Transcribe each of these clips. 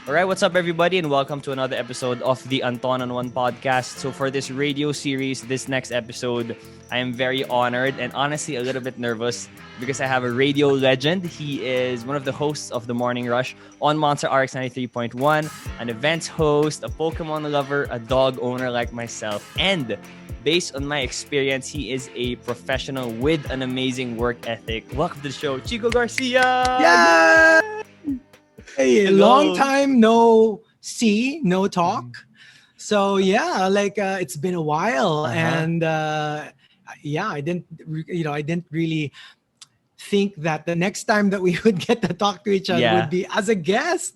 All right, what's up, everybody, and welcome to another episode of the Anton on One podcast. So, for this radio series, this next episode, I am very honored and honestly a little bit nervous because I have a radio legend. He is one of the hosts of the Morning Rush on Monster RX 93.1, an events host, a Pokemon lover, a dog owner like myself, and based on my experience, he is a professional with an amazing work ethic. Welcome to the show, Chico Garcia! Yeah! Hey, long Hello. time no see, no talk. So yeah, it's been a while, and yeah, I didn't really think that the next time that we would get to talk to each other Yeah. would be as a guest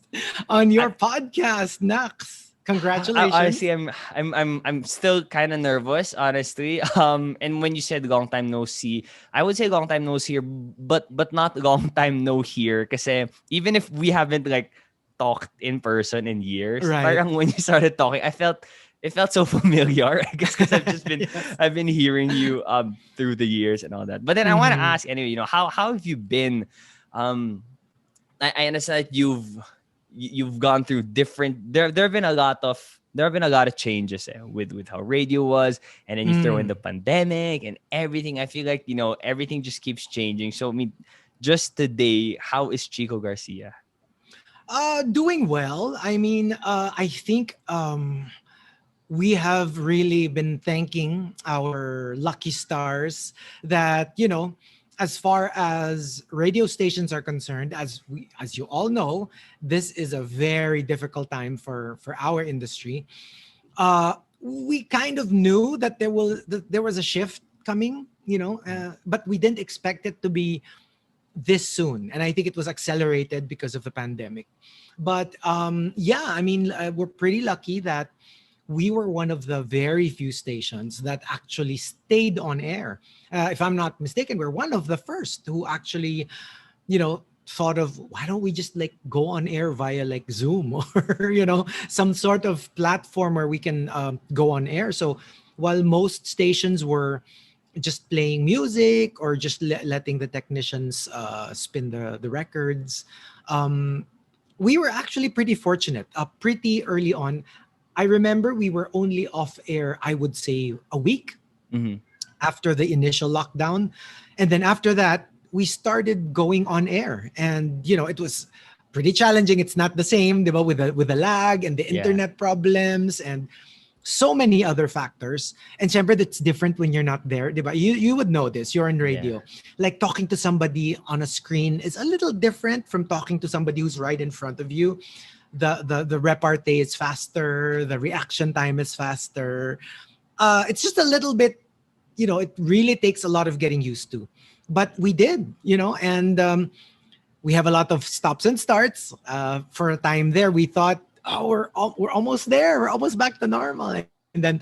on your podcast, Nax. Congratulations. Honestly, I'm still kind of nervous, honestly. And when you said long time no see, I would say long time no see here, but not long time no here. Because even if we haven't like talked in person in years, Right. parang when you started talking, it felt so familiar. I guess because Yes. I've been hearing you through the years and all that. But then I want to Mhm. ask anyway. How have you been? Um, I understand that you've gone through different there have been a lot of changes with how radio was, and then you throw in the Mm. pandemic and everything. I feel like everything just keeps changing. So I mean, just today, how is Chico Garcia? Doing well. I mean, I think we have really been thanking our lucky stars that, as far as radio stations are concerned, as you all know, this is a very difficult time for our industry. We kind of knew that there was a shift coming, but we didn't expect it to be this soon, and I think it was accelerated because of the pandemic. But yeah, I mean, we're pretty lucky that we were one of the very few stations that actually stayed on air. If I'm not mistaken, we're one of the first who actually, thought of, why don't we just like go on air via like Zoom or some sort of platform where we can go on air. So while most stations were just playing music or just letting the technicians spin the records, um, we were actually pretty fortunate. Pretty early on, I remember we were only off air, I would say, a week Mm-hmm. after the initial lockdown. And then after that, we started going on air. And, it was pretty challenging. It's not the same, diba, with the lag and the Yeah. internet problems and so many other factors. And syempre, that's different when you're not there, diba? You would know this. You're on Yeah. radio. Like talking to somebody on a screen is a little different from talking to somebody who's right in front of you. The repartee is faster, the reaction time is faster. It's just a little bit, it really takes a lot of getting used to. But we did, and we have a lot of stops and starts. For a time there, we thought, oh, we're almost there. We're almost back to normal. And then,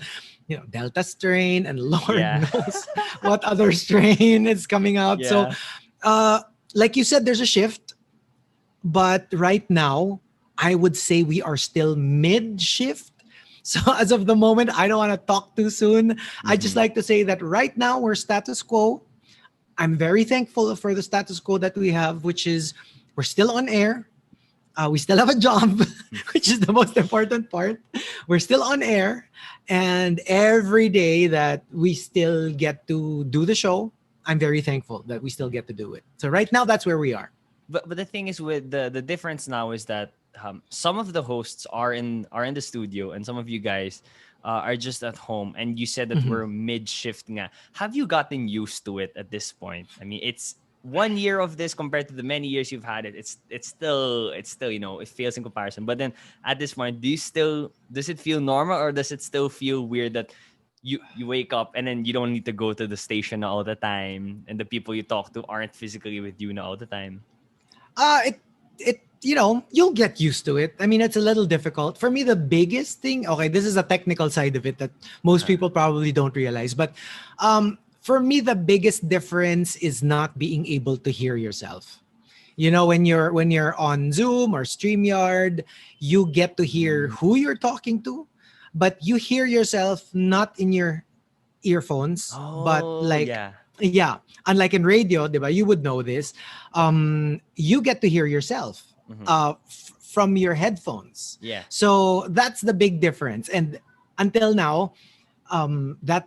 Delta strain and Lord Yeah. knows what other strain is coming out. So, Yeah. like you said, there's a shift. But right now, I would say we are still mid shift. So as of the moment, I don't want to talk too soon. I just Mhm. like to say that right now we're status quo. I'm very thankful for the status quo that we have, which is we're still on air. We still have a job, which is the most important part. We're still on air. And every day that we still get to do the show, I'm very thankful that we still get to do it. So right now, that's where we are. But the thing is, with the difference now is that some of the hosts are in the studio, and some of you guys are just at home. And you said that Mhm. we're mid shift. Nga. Have you gotten used to it at this point? I mean, it's 1 year of this compared to the many years you've had it. It's still it fails in comparison. But then at this point, does it feel normal, or does it still feel weird that you wake up and then you don't need to go to the station all the time, and the people you talk to aren't physically with you now all the time? It you'll get used to it. I mean, it's a little difficult for me. The biggest thing, okay, this is a technical side of it that most Uh-huh. people probably don't realize, but for me, the biggest difference is not being able to hear yourself. When you're on Zoom or StreamYard, you get to hear Mm. who you're talking to, but you hear yourself not in your earphones, but Oh, like, yeah. yeah, unlike in radio, diba, you would know this. You get to hear yourself. Mhm. from your headphones. Yeah. So that's the big difference. And until now, that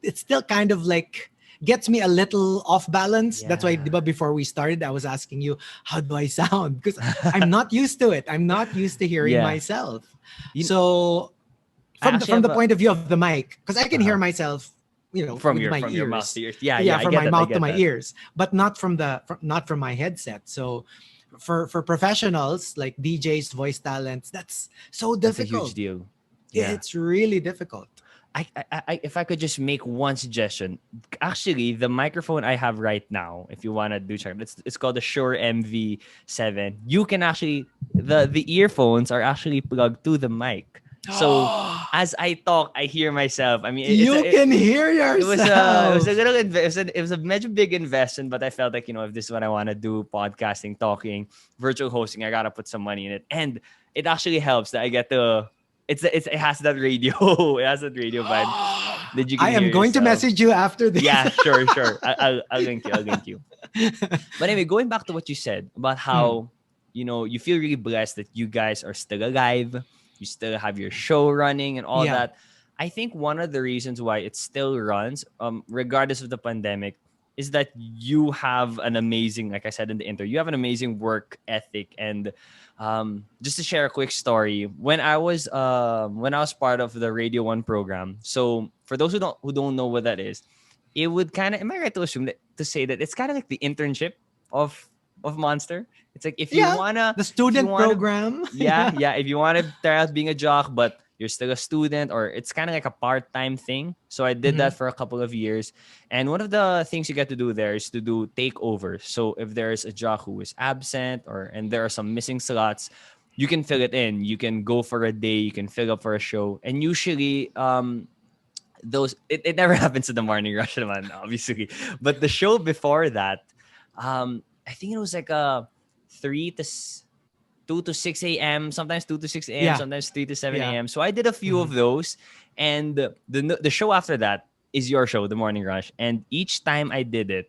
it's still kind of like gets me a little off balance. That's why, Yeah. diba, before we started, I was asking you, how do I sound? Because I'm not used to it. I'm not used to hearing Yeah. myself. You, So I from the actually from have the a point of view of the mic, because I can hear uh myself, with my from your mouth to ears. ears. Yeah, Yeah, yeah, I from get my that. I mouth to get my that. ears, but not from my headset. So for professionals like DJs, voice talents, that's so That's a huge difficult. deal. Yeah. It's really difficult. If I could just make one suggestion, actually, the microphone I have right now, if you want to do check, it's called the Shure MV7. You can actually the earphones are actually plugged to the mic, so as I talk, I hear myself. I mean, You can hear it was a yourself. little it was a major big investment, but I felt like, if this is what I want to do, podcasting, talking, virtual hosting, I gotta put some money in it, and it actually helps that I get to. It has that radio. It has that radio vibe that you can I am hear going to yourself. message you after this. Yeah, sure, sure. I'll link you. I'll link you. But anyway, going back to what you said about Mm, how you feel really blessed that you guys are still alive, you still have your show running and all yeah. that. I think one of the reasons why it still runs, regardless of the pandemic, is that you have an amazing, like I said in the intro, you have an amazing work ethic. And just to share a quick story, when I was part of the Radio One program. So for those who don't know what that is, it would kind of, am I right to assume that, to say that it's kind of like the internship of Monster? It's like Yeah. The if you student wanna program. yeah, Yeah. yeah, if you want to try out being a jock, but you're still a student, or it's kind of like a part-time thing. So I did that Mhm. for a couple of years. And one of the things you get to do there is to do takeovers. So if there's a jock who is absent, and there are some missing slots, you can fill it in. You can go for a day, you can fill up for a show. And usually it never happens in the morning rush naman, obviously. But the show before that, I think it was like a 2 to 6 a.m., sometimes 2 to 6 a.m., Yeah. sometimes 3 to 7 Yeah. a.m. So I did a few of Mhm. those. And the show after that is your show, The Morning Rush. And each time I did it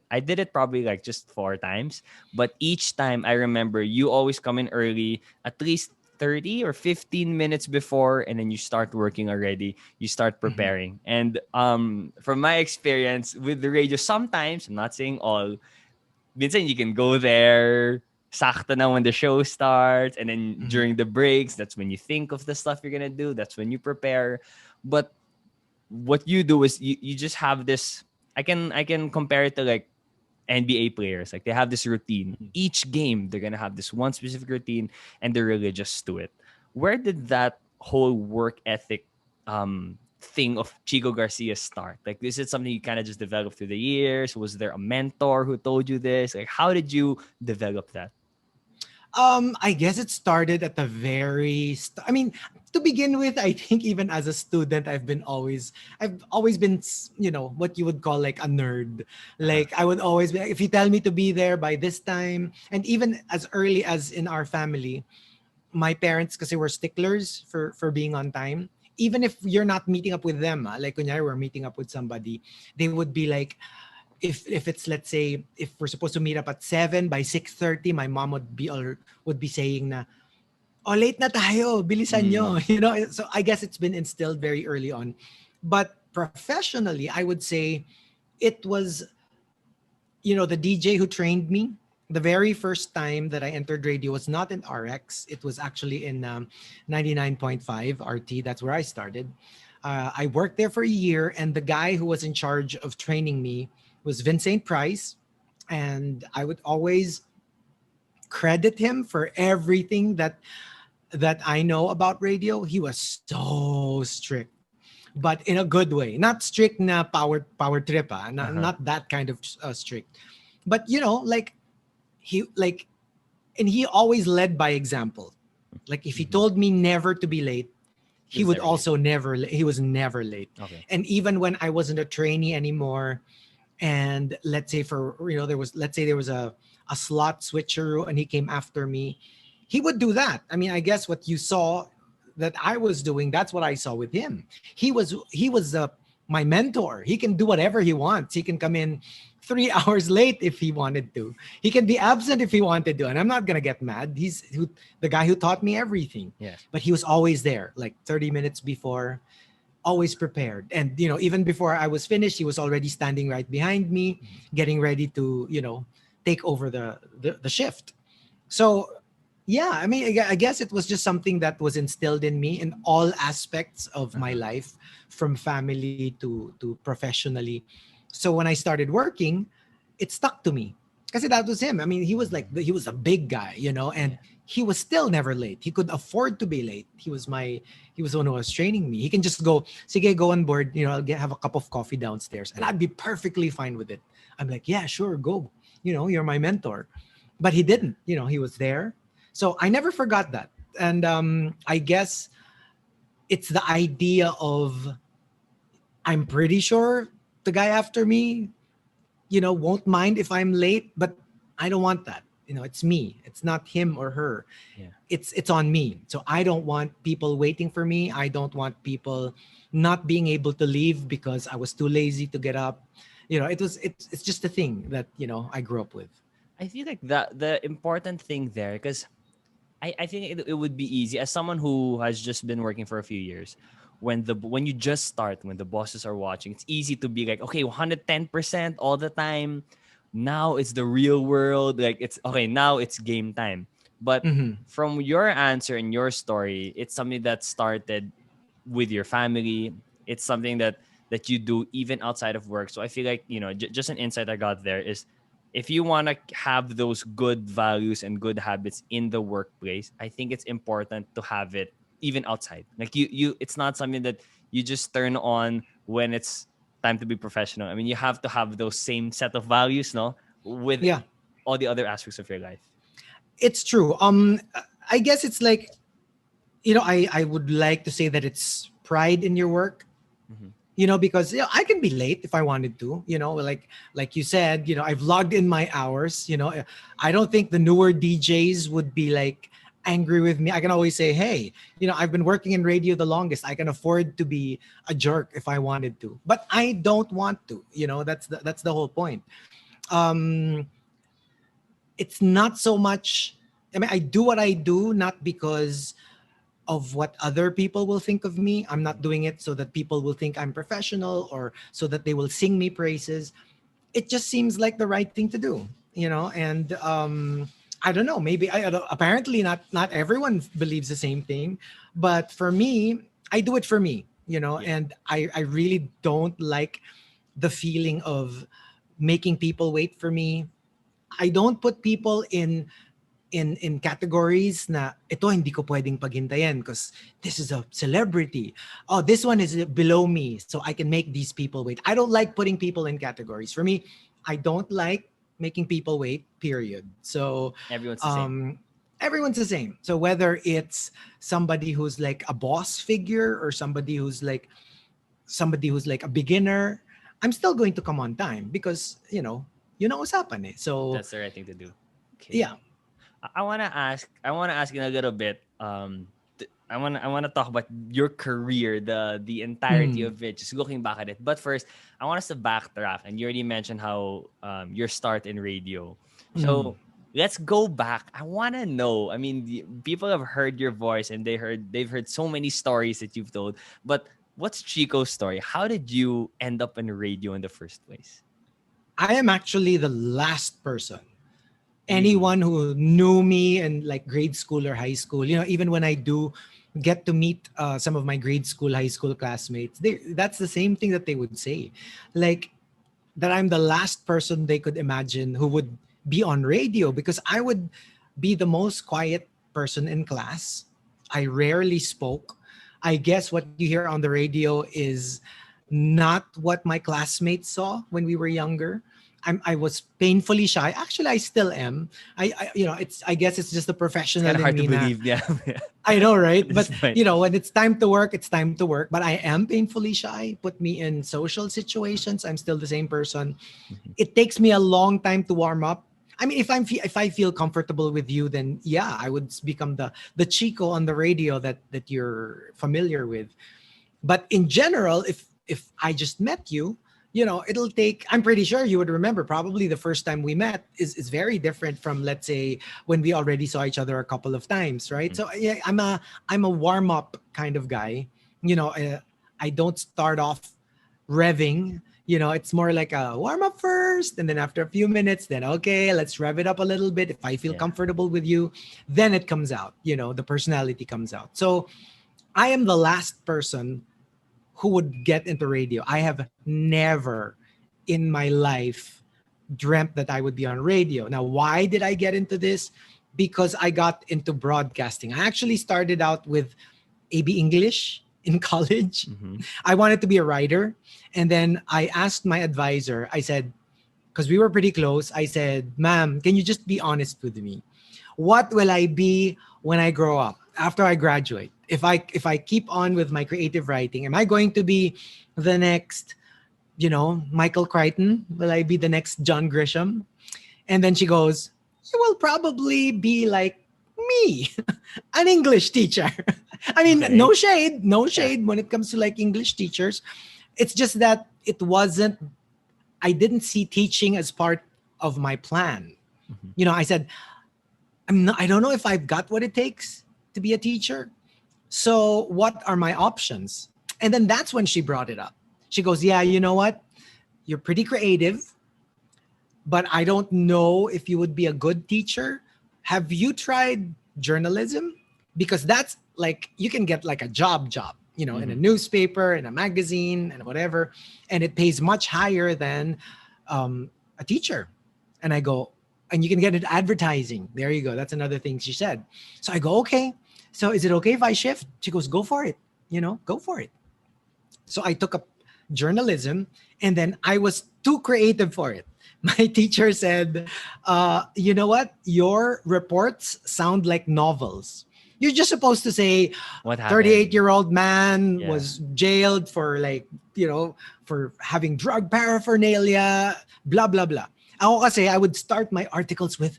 probably like just 4 times. But each time I remember you always come in early, at least 30 or 15 minutes before, and then you start working already. You start Mhm. preparing. And from my experience with the radio, sometimes, I'm not saying all, minsan you can go there sakto na when the show starts, and then Mhm. during the breaks, that's when you think of the stuff you're gonna do, that's when you prepare. But what you do is you just have this, I can compare it to like NBA players. Like, they have this routine Mhm. each game, they're gonna have this one specific routine, and they're religious to it. Where did that whole work ethic thing of Chico Garcia start? Like, is it something you kind of just developed through the years? Was there a mentor who told you this? Like, how did you develop that? I guess it started at the I mean, to begin with, I think even as a student, I've always been, what you would call like a nerd. Uh-huh. Like, I would always be, if you tell me to be there by this time, and even as early as in our family, my parents, because they were sticklers for being on time. Even if you're not meeting up with them, like when we're meeting up with somebody, they would be like, if it's, let's say, if we're supposed to meet up at 7, by 6:30, my mom would be saying na, oh, late na tayo, bilisan nyo. Mm, So I guess it's been instilled very early on. But professionally, I would say it was, the DJ who trained me. The very first time that I entered radio was not in RX. It was actually in 99.5 RT. That's where I started. I worked there for a year, and the guy who was in charge of training me was Vincent Price. And I would always credit him for everything that I know about radio. He was so strict, but in a good way. Not strict na power trip, uh-huh. not that kind of strict. But like he like and he always led by example. Like, if he Hmm. told me never to be late, He he was would never late. also he was never late. Okay. And even when I wasn't a trainee anymore, and let's say there was a slot switcher and he came after me, he would do that. I mean, I guess what you saw that I was doing, that's what I saw with him. He was my mentor. He can do whatever he wants. He can come in 3 hours late if he wanted to. He can be absent if he wanted to, and I'm not gonna get mad. The guy who taught me everything. Yes. But he was always there, like 30 minutes before, always prepared. And even before I was finished, he was already standing right behind me, getting ready to take over the shift. So yeah, I mean, I guess it was just something that was instilled in me in all aspects of my life, from family to professionally. So when I started working, it stuck to me because that was him. I mean, he was he was a big guy, and he was still never late. He could afford to be late. He was the one who was training me. He can just go, sige, go on board, have a cup of coffee downstairs, and I'd be perfectly fine with it. I'm like, yeah, sure, go. You're my mentor. But he didn't. He was there. So I never forgot that. And I guess it's the idea of, I'm pretty sure the guy after me, won't mind if I'm late, but I don't want that. It's me. It's not him or her. Yeah. It's on me. So I don't want people waiting for me. I don't want people not being able to leave because I was too lazy to get up. It's just a thing that, I grew up with. I feel like the important thing there, because I think it would be easy as someone who has just been working for a few years. When you just start, when the bosses are watching, it's easy to be like, okay, 110% all the time. Now it's the real world. Like, it's okay. Now it's game time. But Mm-hmm. from your answer and your story, it's something that started with your family. It's something that you do even outside of work. So I feel like, just an insight I got there is, if you want to have those good values and good habits in the workplace, I think it's important to have it even outside. Like, it's not something that you just turn on when it's time to be professional. I mean, you have to have those same set of values, no, with Yeah, all the other aspects of your life. it's true. I guess it's like, I would like to say that it's pride in your work. Mm-hmm. Because I can be late if I wanted to, like you said, I've logged in my hours, I don't think the newer DJs would be like angry with me. I can always say, hey, I've been working in radio the longest. I can afford to be a jerk if I wanted to, but I don't want to. That's the whole point. um it's not so much, I mean, I do what I do not because of what other people will think of me. I'm not doing it so that people will think I'm professional or so that they will sing me praises. It just seems like the right thing to do, and I don't know, maybe apparently not everyone believes the same thing, but for me, I do it for me, Yeah. and I really don't like the feeling of making people wait for me. I don't put people in categories na ito hindi ko pwedeng paghintayan because this is a celebrity. Oh, this one is below me, so I can make these people wait. I don't like putting people in categories. For me, I don't like making people wait, period. So Everyone's the same. um everyone's the same. So whether it's somebody who's like a boss figure or somebody who's like a beginner, I'm still going to come on time because what's happening. So That's the right thing to do. Okay. yeah. I want to ask you a little bit. I want to talk about your career, the entirety Mm. of it, just looking back at it. But first, I want us to backtrack, and you already mentioned how your start in radio. Mm. So let's go back. I want to know. I mean, people have heard your voice, and they've heard so many stories that you've told. But what's Chico's story? How did you end up in radio in the first place? I am actually the last person. Really? Anyone who knew me in like grade school or high school, even when I do get to meet some of my grade school, high school classmates, that's the same thing that they would say. Like, that I'm the last person they could imagine who would be on radio because I would be the most quiet person in class. I rarely spoke. I guess what you hear on the radio is not what my classmates saw when we were younger. I was painfully shy. Actually, I still am. I guess it's just the It's professional kind of in hard to me na. believe. Yeah. I know, right? At this But point. when it's time to work, it's time to work. But I am painfully shy. Put me in social situations, I'm still the same person. Mhm. It takes me a long time to warm up. I mean, if I feel comfortable with you, then yeah, I would become the Chico on the radio that you're familiar with. But in general, if I just met you, it'll take, I'm pretty sure you would remember probably the first time we met is very different from, let's say, when we already saw each other a couple of times, right? So yeah, I'm a warm up kind of guy. I don't start off revving. It's more like a warm up first, and then after a few minutes, then okay, let's rev it up a little bit. If I feel Yeah. comfortable with you, then it comes out. The personality comes out. So I am the last person who would get into radio. I have never in my life dreamt that I would be on radio. Now, why did I get into this? Because I got into broadcasting. I actually started out with AB English in college. I wanted to be a writer. And then I asked my advisor, I said, because we were pretty close, I said, ma'am, can you just be honest with me? What will I be when I grow up, after I graduate? If I keep on with my creative writing, am I going to be the next, Michael Crichton? Will I be the next John Grisham? And then she goes, you will probably be like me, an English teacher. I mean, Okay. no shade when it comes to like English teachers. It's just that I didn't see teaching as part of my plan. I said, I don't know if I've got what it takes to be a teacher. So what are my options? And then that's when she brought it up. She goes, yeah, you know what? You're pretty creative, but I don't know if you would be a good teacher. Have you tried journalism? Because that's like, you can get like a job, in a newspaper, in a magazine, and whatever. And it pays much higher than a teacher. And I go, and you can get into advertising. There you go. That's another thing she said. So I go, okay. So is it okay if I shift? She goes, go for it. Go for it. So I took up journalism, and then I was too creative for it. My teacher said, you know what? Your reports sound like novels. You're just supposed to say, What happened? 38-year-old man Yeah. was jailed for for having drug paraphernalia, blah, blah, blah. Ako kasi, I would start my articles with,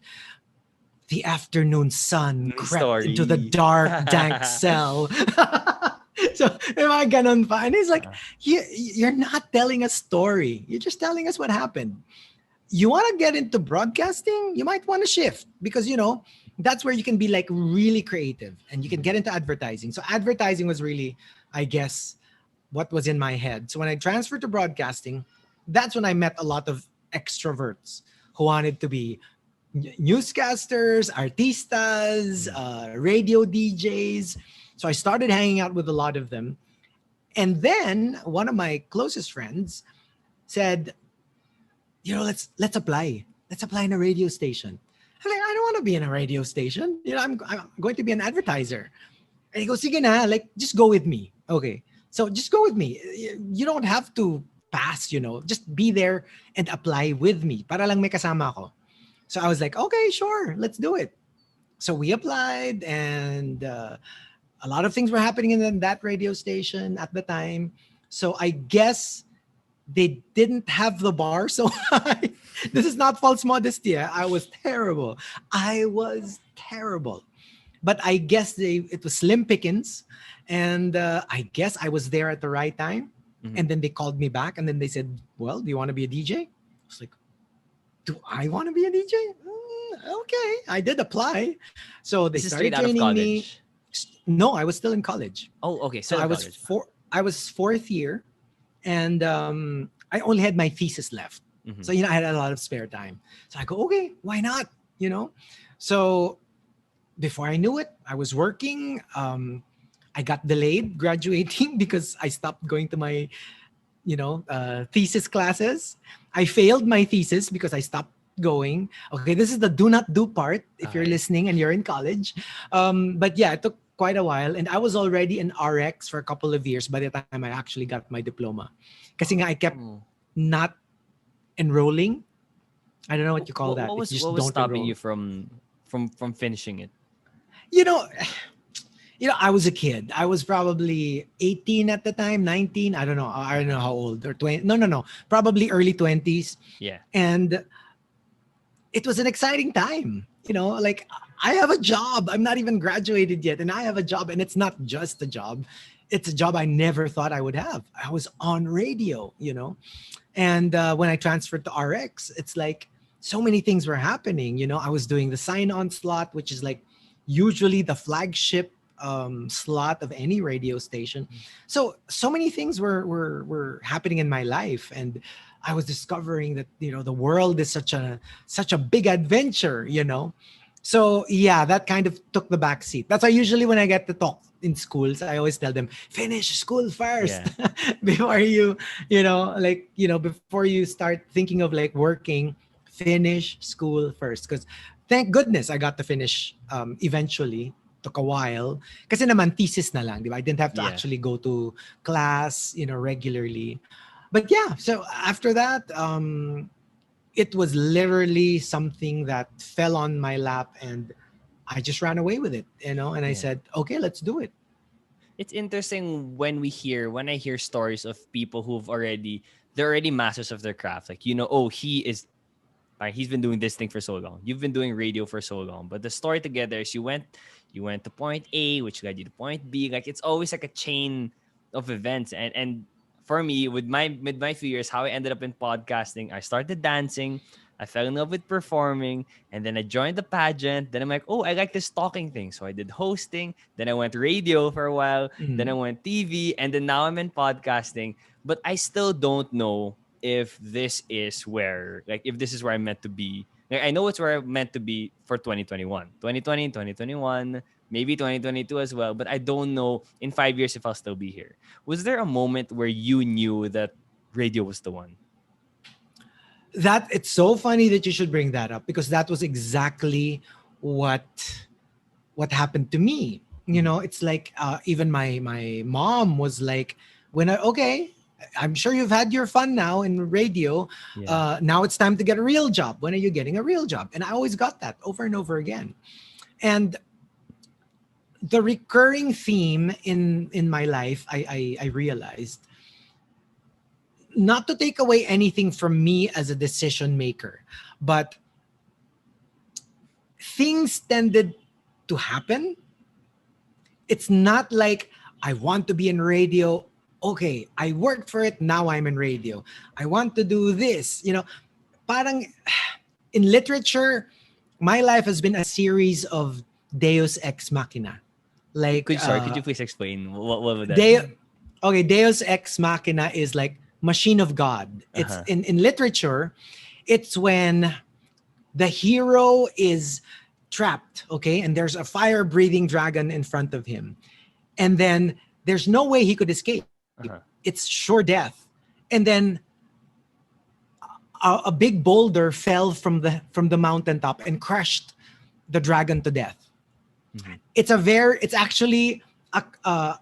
the afternoon sun crept Story. into the dark, dank cell. So, diba, ganon pa. And he's like, you're not telling a story. You're just telling us what happened. You want to get into broadcasting? You might want to shift because, that's where you can be like really creative and you can get into advertising. So advertising was really, I guess, what was in my head. So when I transferred to broadcasting, that's when I met a lot of extroverts who wanted to be newscasters, artistas, radio DJs. So I started hanging out with a lot of them. And then one of my closest friends said, let's apply. Let's apply in a radio station. I'm like, I don't want to be in a radio station. I'm going to be an advertiser. And he goes, sige na, like, just go with me. Okay. So just go with me. You don't have to pass, just be there and apply with me. Para lang may kasama ako. So I was like, okay, sure, let's do it. So we applied, and a lot of things were happening in that radio station at the time. So I guess they didn't have the bar so high. This is not false modesty. I was terrible. But I guess it was slim pickings. And I guess I was there at the right time. And then they called me back, and then they said, well, do you want to be a DJ? I was like, do I want to be a DJ? Okay. I did apply. So they This is started straight out of training me. college. No, I was still in college. Oh, okay. So Still I in was college. I was fourth year, and I only had my thesis left. So I had a lot of spare time. So I go, okay, why not? So before I knew it, I was working. I got delayed graduating because I stopped going to my thesis classes. I failed my thesis because I stopped going. Okay, this is the do not do part if you're Okay. listening and you're in college. But yeah, it took quite a while, and I was already an RX for a couple of years by the time I actually got my diploma. Kasi nga I kept not enrolling. I don't know what you call that. What If was you just what was don't stopping enroll. you from finishing it? You know, I was a kid. I was probably 18 at the time, 19. I don't know. I don't know how old, or 20. No. Probably early 20s. Yeah. And it was an exciting time. like I have a job. I'm not even graduated yet, and I have a job, and it's not just a job. It's a job I never thought I would have. I was on radio. And when I transferred to RX, it's like so many things were happening. I was doing the sign-on slot, which is like usually the flagship slot of any radio station. So many things were happening in my life, and I was discovering that the world is such a big adventure. So yeah, that kind of took the back seat. That's why usually when I get to talk in schools, I always tell them, finish school first Yeah. before before you start thinking of like working, finish school first. Because thank goodness I got to finish eventually. Took a while. Kasi naman thesis na lang, di ba? I didn't have to Yeah. actually go to class, regularly. But yeah, so after that, it was literally something that fell on my lap, and I just ran away with it. And I Yeah. said, okay, let's do it. It's interesting when I hear stories of people they're already masters of their craft. Like, oh, he's been doing this thing for so long. You've been doing radio for so long. But the story together is you went to point A, which led you to point B. Like, it's always like a chain of events. And for me, with my few years, how I ended up in podcasting, I started dancing, I fell in love with performing, and then I joined the pageant. Then I'm like, oh, I like this talking thing. So I did hosting. Then I went radio for a while. Then I Mhm. went TV, and then now I'm in podcasting. But I still don't know if this is where I'm meant to be. Like, I know it's where I'm meant to be for 2021, 2020, 2021, maybe 2022 as well. But I don't know in 5 years if I'll still be here. Was there a moment where you knew that radio was the one? That it's so funny that you should bring that up, because that was exactly what happened to me. Mhm. It's like even my mom was like, okay, I'm sure you've had your fun now in radio. Yeah. Now it's time to get a real job. When are you getting a real job? And I always got that over and over again. And the recurring theme in my life, I realized, not to take away anything from me as a decision maker, but things tended to happen. It's not like I want to be in radio. Okay, I worked for it. Now I'm in radio. I want to do this. Parang in literature, my life has been a series of Deus ex machina. Like Could you please explain what would that De- mean? okay, Deus ex machina is like machine of God. It's Uh-huh. in literature, it's when the hero is trapped, okay, and there's a fire breathing dragon in front of him, and then there's no way he could escape. Uh-huh. It's sure death. And then a big boulder fell from the mountaintop and crushed the dragon to death. Mhm. A,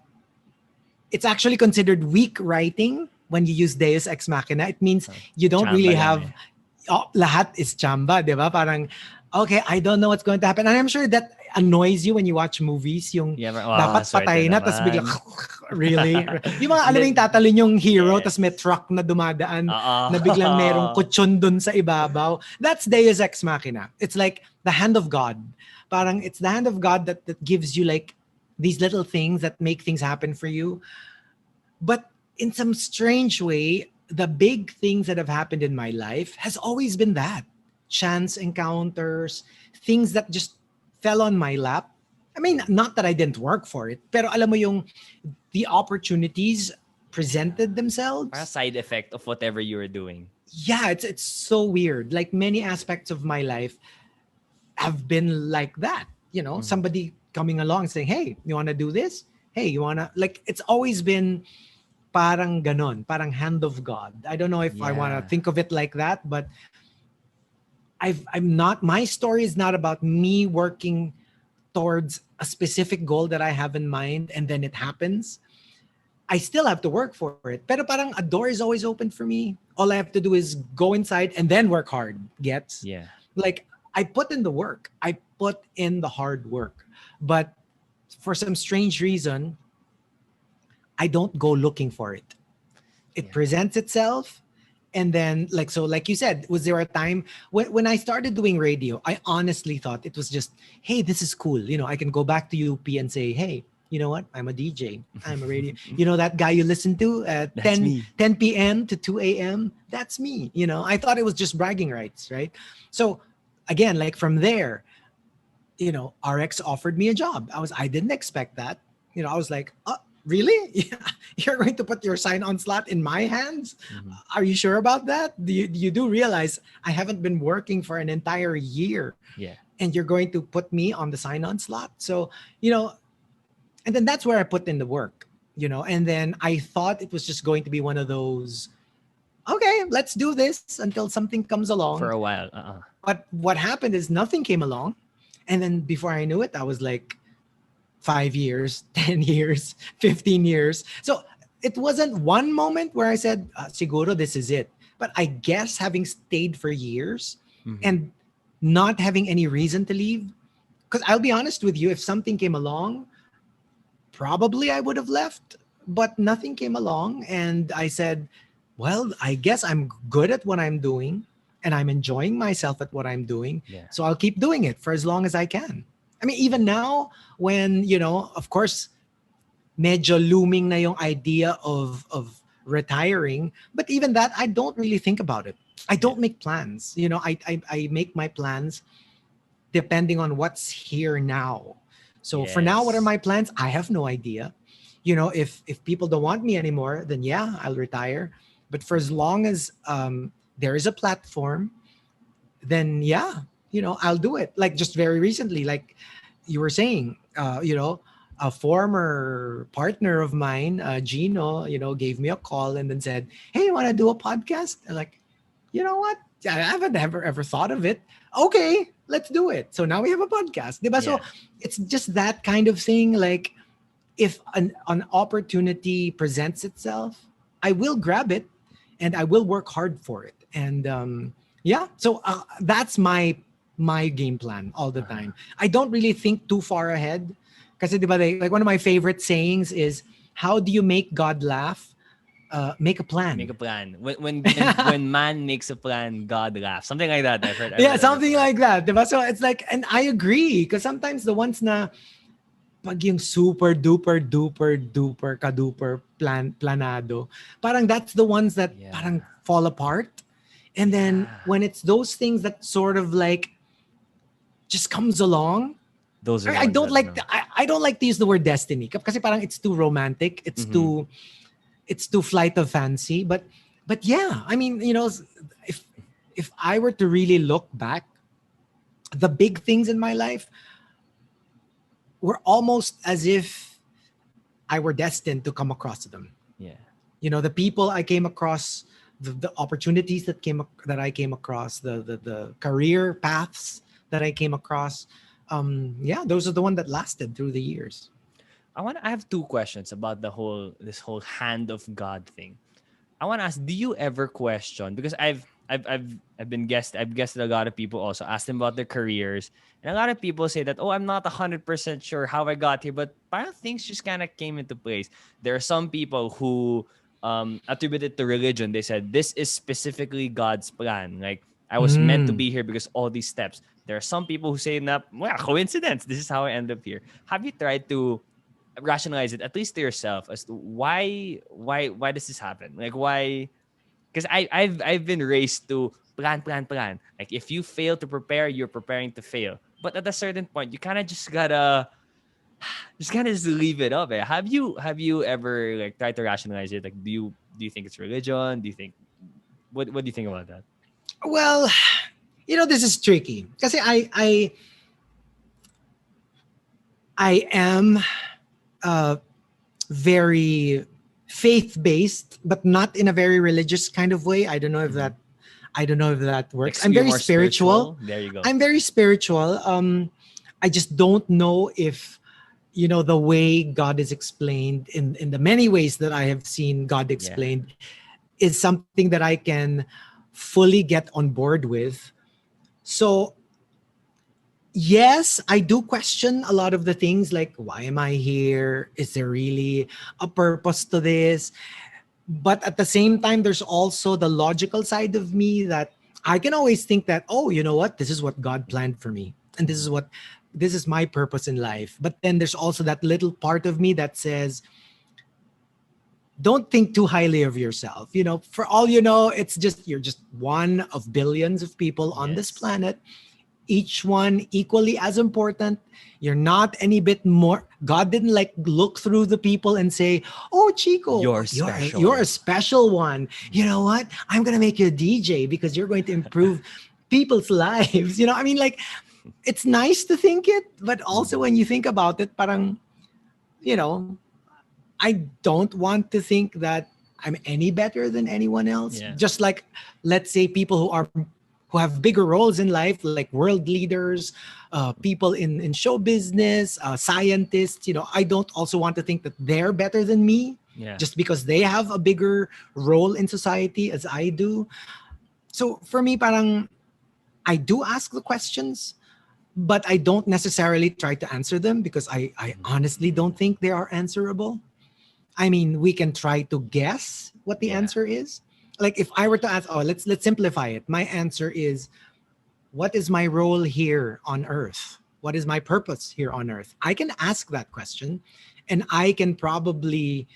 it's actually considered weak writing when you use Deus ex machina. It means you don't Chamba really lang have, eh. lahat is chamba, di ba? Parang, okay, I don't know what's going to happen. And I'm sure that annoys you when you watch movies, yung Yeah, dapat swerte patay na, tas bigla, naman. really? Yung mga, alam mo yung Hindi- tatalon yung hero, yes. tas may truck na dumadaan, Oo. na biglang merong kutsyon dun sa ibabaw. That's Deus ex machina. It's like the hand of God. Parang it's the hand of God that gives you like these little things that make things happen for you. But in some strange way, the big things that have happened in my life has always been that. Chance encounters, things that just fell on my lap. I mean, not that I didn't work for it, pero alam mo yung the opportunities presented Parang themselves. side effect of whatever you were doing. Yeah, it's so weird. Like many aspects of my life have been like that. Somebody coming along saying, "Hey, you want to do this? Hey, you want to," like, it's always been parang ganon, parang hand of God. I don't know if I want to Yeah. think of it like that, but I'm not, my story is not about me working towards a specific goal that I have in mind and then it happens. I still have to work for it. Pero parang a door is always open for me. All I have to do is go inside and then work hard. Gets? Yeah. Like, I put in the work. I put in the hard work. But for some strange reason, I don't go looking for it. It Yeah. presents itself, And then like you said, was there a time when I started doing radio, I honestly thought it was just, hey, this is cool. I can go back to UP and say, hey, you know what? I'm a DJ. I'm a radio. That guy you listen to at That's 10, me. 10 p.m. to 2 a.m. That's me. I thought it was just bragging rights, right? So again, like from there, RX offered me a job. I didn't expect that. I was like, oh, really? You're going to put your sign-on slot in my hands? Mhm. Are you sure about that? You do realize I haven't been working for an entire year, Yeah. and you're going to put me on the sign-on slot? So, and then that's where I put in the work, and then I thought it was just going to be one of those, okay, let's do this until something comes along. For a while. But what happened is nothing came along. And then before I knew it, I was like 5 years, 10 years, 15 years. So it wasn't one moment where I said, siguro this is it. But I guess having stayed for years Mhm. and not having any reason to leave, because I'll be honest with you, if something came along, probably I would have left, but nothing came along. And I said, well, I guess I'm good at what I'm doing and I'm enjoying myself at what I'm doing. Yeah. So I'll keep doing it for as long as I can. I mean, even now, when, of course, medyo looming na yung idea of retiring, but even that, I don't really think about it. I don't make plans. I make my plans depending on what's here now. So for now, what are Yes. my plans? I have no idea. If people don't want me anymore, then yeah, I'll retire. But for as long as there is a platform, then yeah, I'll do it. Like just very recently, like you were saying, a former partner of mine, Gino, gave me a call and then said, hey, you want to do a podcast? And like, you know what? I haven't ever thought of it. Okay, let's do it. So now we have a podcast. Diba? So Yeah. it's just that kind of thing. Like if an opportunity presents itself, I will grab it and I will work hard for it. And yeah, so that's my game plan all the Uh-huh. time. I don't really think too far ahead. Kasi diba, like one of my favorite sayings is, how do you make God laugh? Make a Make plan. a plan. When man makes a plan, God laughs. Something like that. I've Yeah, heard that something before. like that. Diba? So it's like, and I agree. Because sometimes the ones na, pag yung super duper duper duper kaduper planado, parang that's the ones that Yeah. parang fall apart. And then Yeah. when it's those things that sort of like just comes along, Those are the I ones don't that like I don't like to use the word destiny kasi parang it's too romantic, Mhm. it's too flight of fancy. But yeah, I mean, if if I were to really look back, the big things in my life were almost as if I were destined to come across them. Yeah. The people I came across, the opportunities that I came across, the career paths that I came across, yeah, those are the one that lasted through the years. I have two questions about this whole hand of God thing. I want to ask, do you ever question, because I've guessed a lot of people, also asked them about their careers, and a lot of people say that, oh, I'm not 100% sure how I got here, but parang things just kind of came into place. There are some people who attribute it to religion. They said this is specifically God's plan. Like, I was meant to Mm. be here because all these steps. There are some people who say, nah, well, coincidence. This is how I end up here. Have you tried to rationalize it, at least to yourself, as to why does this happen? Like, why? Because I've been raised to plan. Like, if you fail to prepare, you're preparing to fail. But at a certain point, you kind of just leave it up. Eh? Have you ever like tried to rationalize it? Like, do you think it's religion? Do you think what do you think about that? Well, this is tricky kasi I am uh, very faith based, but not in a very religious kind of way. Mhm. I don't know if that Like, works. I'm you're very more spiritual. spiritual. There you go. I'm very spiritual. I just don't know if the way God is explained in the many ways that I have seen God Yeah. explained is something that I can fully get on board with. So yes, I do question a lot of the things like, why am I here? Is there really a purpose to this? But at the same time, there's also the logical side of me that I can always think that, oh, you know what? This is what God planned for me. And this is my purpose in life. But then there's also that little part of me that says, don't think too highly of yourself. For all you know, you're just one of billions of people on this Yes. planet, each one equally as important. You're not any bit more. God didn't like look through the people and say, "Oh, Chico, You're you're special. a special one. You know what? I'm gonna make you a DJ because you're going to improve people's lives." Like it's nice to think it, but also Mhm. when you think about it, parang you know, I don't want to think that I'm any better than anyone else. Yeah. Just like, let's say, people who have bigger roles in life, like world leaders, people in show business, scientists. I don't also want to think that they're better than me Yeah. just because they have a bigger role in society as I do. So for me, parang I do ask the questions, but I don't necessarily try to answer them because I Mhm. honestly don't think they are answerable. I mean, we can try to guess what the Yeah. answer is. Like if I were to ask, let's simplify it. My answer is, what is my role here on earth? What is my purpose here on earth? I can ask that question and I can probably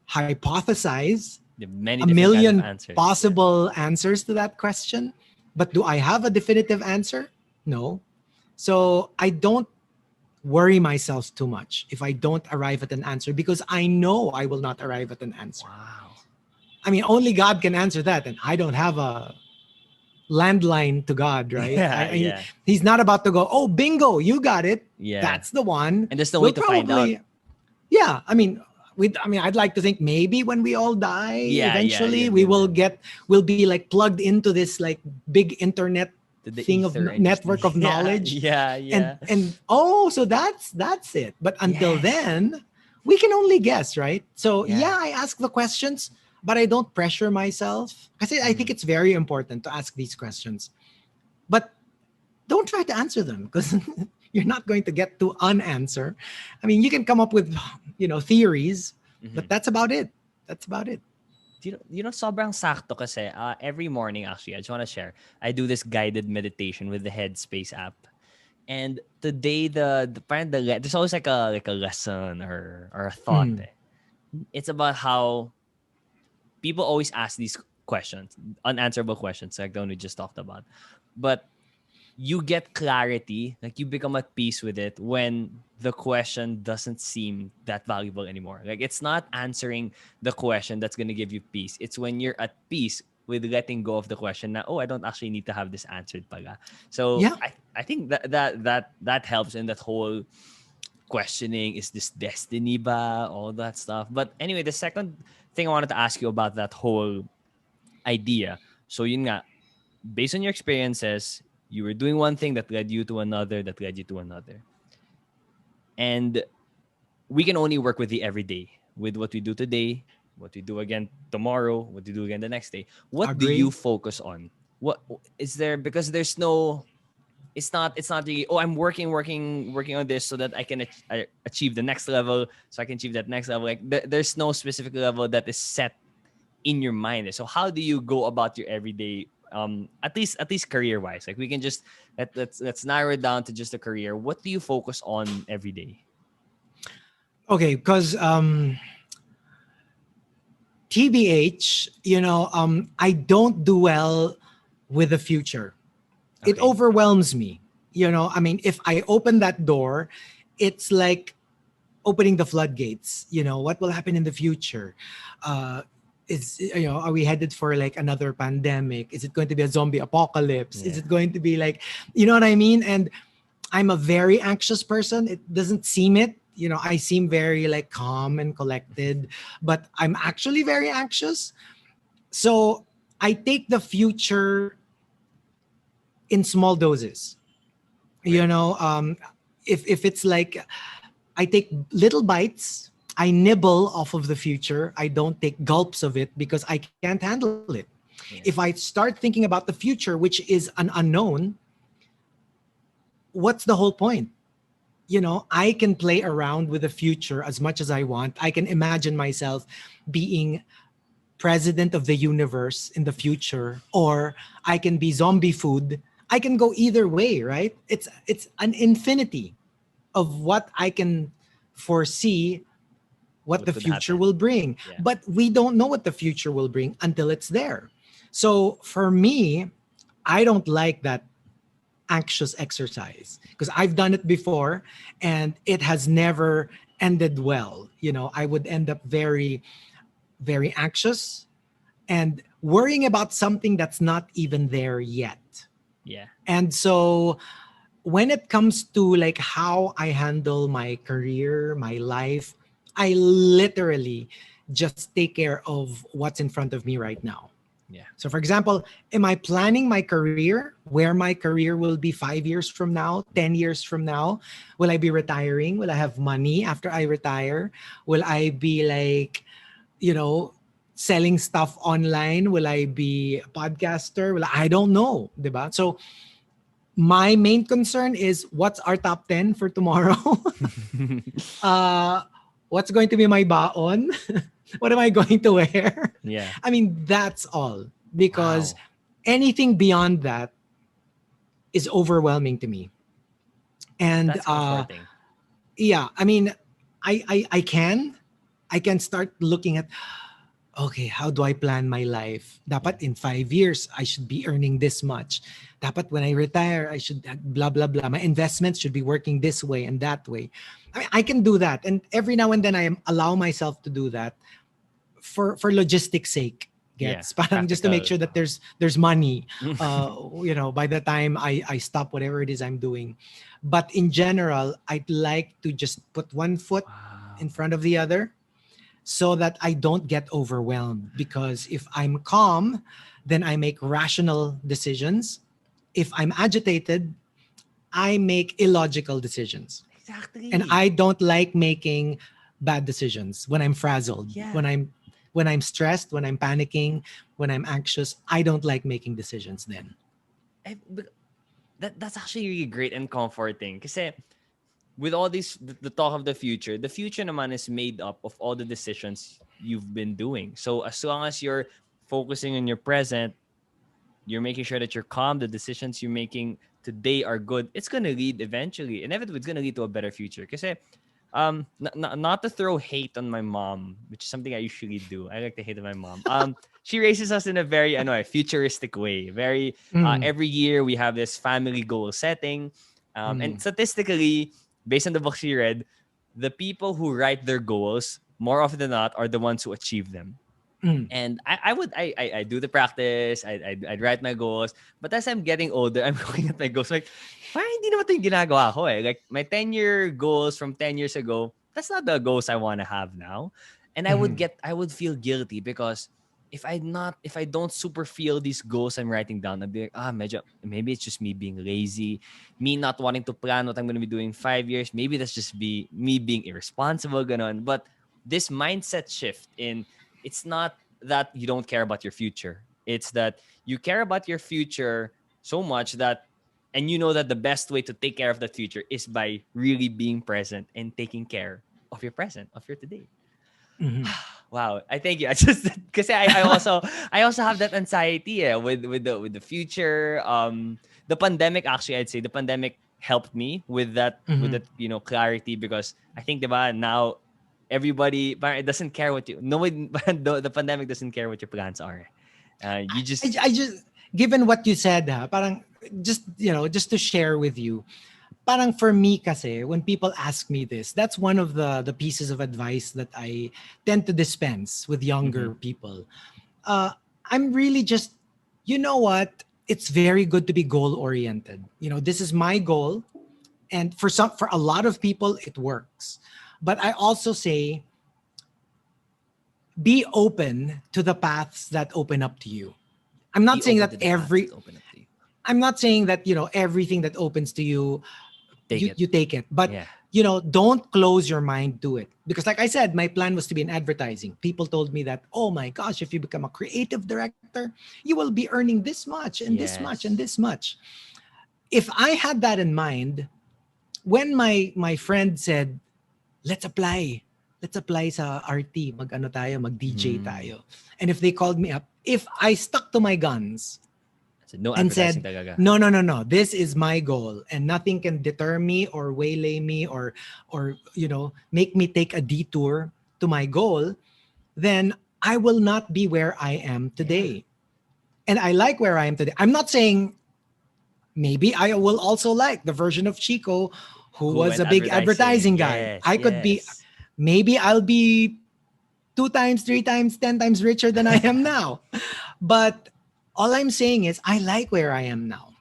hypothesize There are many a different kinds of million answers. Yeah. possible answers to that question. But do I have a definitive answer? No. So I don't worry myself too much if I don't arrive at an answer because I know I will not arrive at an answer. Wow. I mean, only God can answer that, and I don't have a landline to God, right? Yeah. Yeah. He's not about to go, oh, bingo, you got it. Yeah. That's the one. And there's no way We'll to find out. probably, yeah. I'd like to think maybe when we all die, Yeah. Yeah. eventually Yun, yun, yun. we'll be like plugged into this like big internet The thing of ether and just network of yeah. knowledge, Yeah. and Yeah. so that's it. But until Yes. then, we can only guess, right? So Yeah. yeah, I ask the questions, but I don't pressure myself because I think Mhm. it's very important to ask these questions. But don't try to answer them because you're not going to get to an answer. I mean, you can come up with theories, but Mhm. that's about it. That's about it. Sobrang sakto kasi every morning actually, I just want to share, I do this guided meditation with the Headspace app. And today there's always like a lesson or a thought. Mm. Eh. It's about how people always ask these questions, unanswerable questions like the one we just talked about. But you get clarity, like you become at peace with it when the question doesn't seem that valuable anymore. Like it's not answering the question that's going to give you peace. It's when you're at peace with letting go of the question that, oh, I don't actually need to have this answered pala. So Yeah. I think that helps in that whole questioning, is this destiny ba, all that stuff. But anyway, the second thing I wanted to ask you about that whole idea. So yun nga, based on your experiences, you were doing one thing that led you to another, that led you to another. And we can only work with the everyday, with what we do today, what we do again tomorrow, what we do again the next day. What do you Agree. focus on? What is there, because there's no, it's not really, oh, I'm working on this so that I can achieve the next level, so I can achieve that next level. Like there's no specific level that is set in your mind. So how do you go about your everyday, at least career wise? Like we can just let's narrow it down to just a career. What do you focus on every day? Okay, because TBH, I don't do well with the future. It Okay. overwhelms me. If I open that door, it's like opening the floodgates. What will happen in the future? Uh, are we headed for like another pandemic? Is it going to be a zombie apocalypse? Is Yeah. it going to be like, you know what I mean? And I'm a very anxious person. It doesn't seem it. I seem very like calm and collected, but I'm actually very anxious. So I take the future in small doses. You Right. know, if it's like I take little bites, I nibble off of the future. I don't take gulps of it because I can't handle it. If Yeah. I start thinking about the future, which is an unknown, what's the whole point? I can play around with the future as much as I want. I can imagine myself being president of the universe in the future, or I can be zombie food. I can go either way, right? It's an infinity of what I can foresee what What the could future happen? will bring. Yeah. But we don't know what the future will bring until it's there. So for me, I don't like that anxious exercise because I've done it before and it has never ended well. I would end up very, very anxious and worrying about something that's not even there yet. Yeah. And so when it comes to like how I handle my career, my life, I literally just take care of what's in front of me right now. Yeah. So, for example, am I planning my career, where my career will be 5 years from now, 10 years from now? Will I be retiring? Will I have money after I retire? Will I be like, you know, selling stuff online? Will I be a podcaster? I don't know, diba? So, my main concern is what's our top 10 for tomorrow? uh, what's going to be my baon? What am I going to wear? Yeah. I mean, that's all. Because Wow. anything beyond that is overwhelming to me. And That's comforting. yeah, I mean, I can start looking at, okay, how do I plan my life? Yeah. Dapat in 5 years, I should be earning this much. Dapat when I retire, I should blah, blah, blah. My investments should be working this way and that way. I mean, I can do that. And every now and then allow myself to do that for logistics sake. Yeah. Gets parang just to make Practical. sure that there's money by the time I stop whatever it is I'm doing. But in general, I'd like to just put one foot Wow. in front of the other so that I don't get overwhelmed. Because if I'm calm, then I make rational decisions. If I'm agitated, I make illogical decisions. And Exactly. I don't like making bad decisions when I'm frazzled, Yeah. when I'm stressed, when I'm panicking, when I'm anxious. I don't like making decisions then. I, that's actually really great and comforting. Kasi with all this, the talk of the future naman is made up of all the decisions you've been doing. So as long as you're focusing on your present, you're making sure that you're calm, the decisions you're making today are good, it's gonna lead eventually, inevitably, it's gonna lead to a better future. Kasi not to throw hate on my mom, which is something I usually do. I like to hate on my mom. She raises us in a very futuristic way. Very Mm, every year we have this family goal setting. And mm, statistically, based on the book she read, the people who write their goals more often than not are the ones who achieve them. mm, And I do the practice. I'd write my goals. But as I'm getting older, I'm looking at my goals like, parang hindi naman ito yung ginagawa ko eh. Like my 10-year goals from 10 years ago, that's not the goals I want to have now. And mhm, I would feel guilty because if I don't super feel these goals I'm writing down, I'd be like, maybe it's just me being lazy, me not wanting to plan what I'm going to be doing in 5 years. Maybe that's just be me being irresponsible, ganon. But this mindset shift in, it's not that you don't care about your future. It's that you care about your future so much that, and you know that the best way to take care of the future is by really being present and taking care of your present, of your today. mhm. Wow, I thank you. I just because I also have that anxiety with the future. The pandemic, actually, I'd say the pandemic helped me with Mhm. that clarity, because I think diba, now everybody, parang it doesn't care what you no one, the pandemic doesn't care what your plans are. You just I just given what you said, parang just to share with you, parang for me kasi when people ask me this, that's one of the pieces of advice that I tend to dispense with mhm, younger people. uh, I'm really just, you know what? It's very good to be goal oriented. This is my goal, and for a lot of people, it works. But I also say, be open to the paths that open up to you. I'm be not saying open that to the paths that open up to you. I'm not saying that everything that opens to you, Take it. you take it, but Yeah. don't close your mind to it. Because like I said, my plan was to be in advertising. People told me that, oh my gosh, if you become a creative director, you will be earning this much and this much and Yes. this much. If I had that in mind, when my friend said, let's apply let's apply sa RT, mag-ano tayo, mag-DJ Mm. tayo. And if they called me up, if I stuck to my guns So, no and advertising said, talaga. no, no, no, no, this is my goal and nothing can deter me or waylay me or make me take a detour to my goal, then I will not be where I am Yeah. today. And I like where I am today. I'm not saying maybe I will also like the version of Chico who Who was went a big advertising? advertising guy. Yes, I could be, yes. maybe I'll be 2 times, 3 times, 10 times richer than I am now. But all I'm saying is I like where I am now.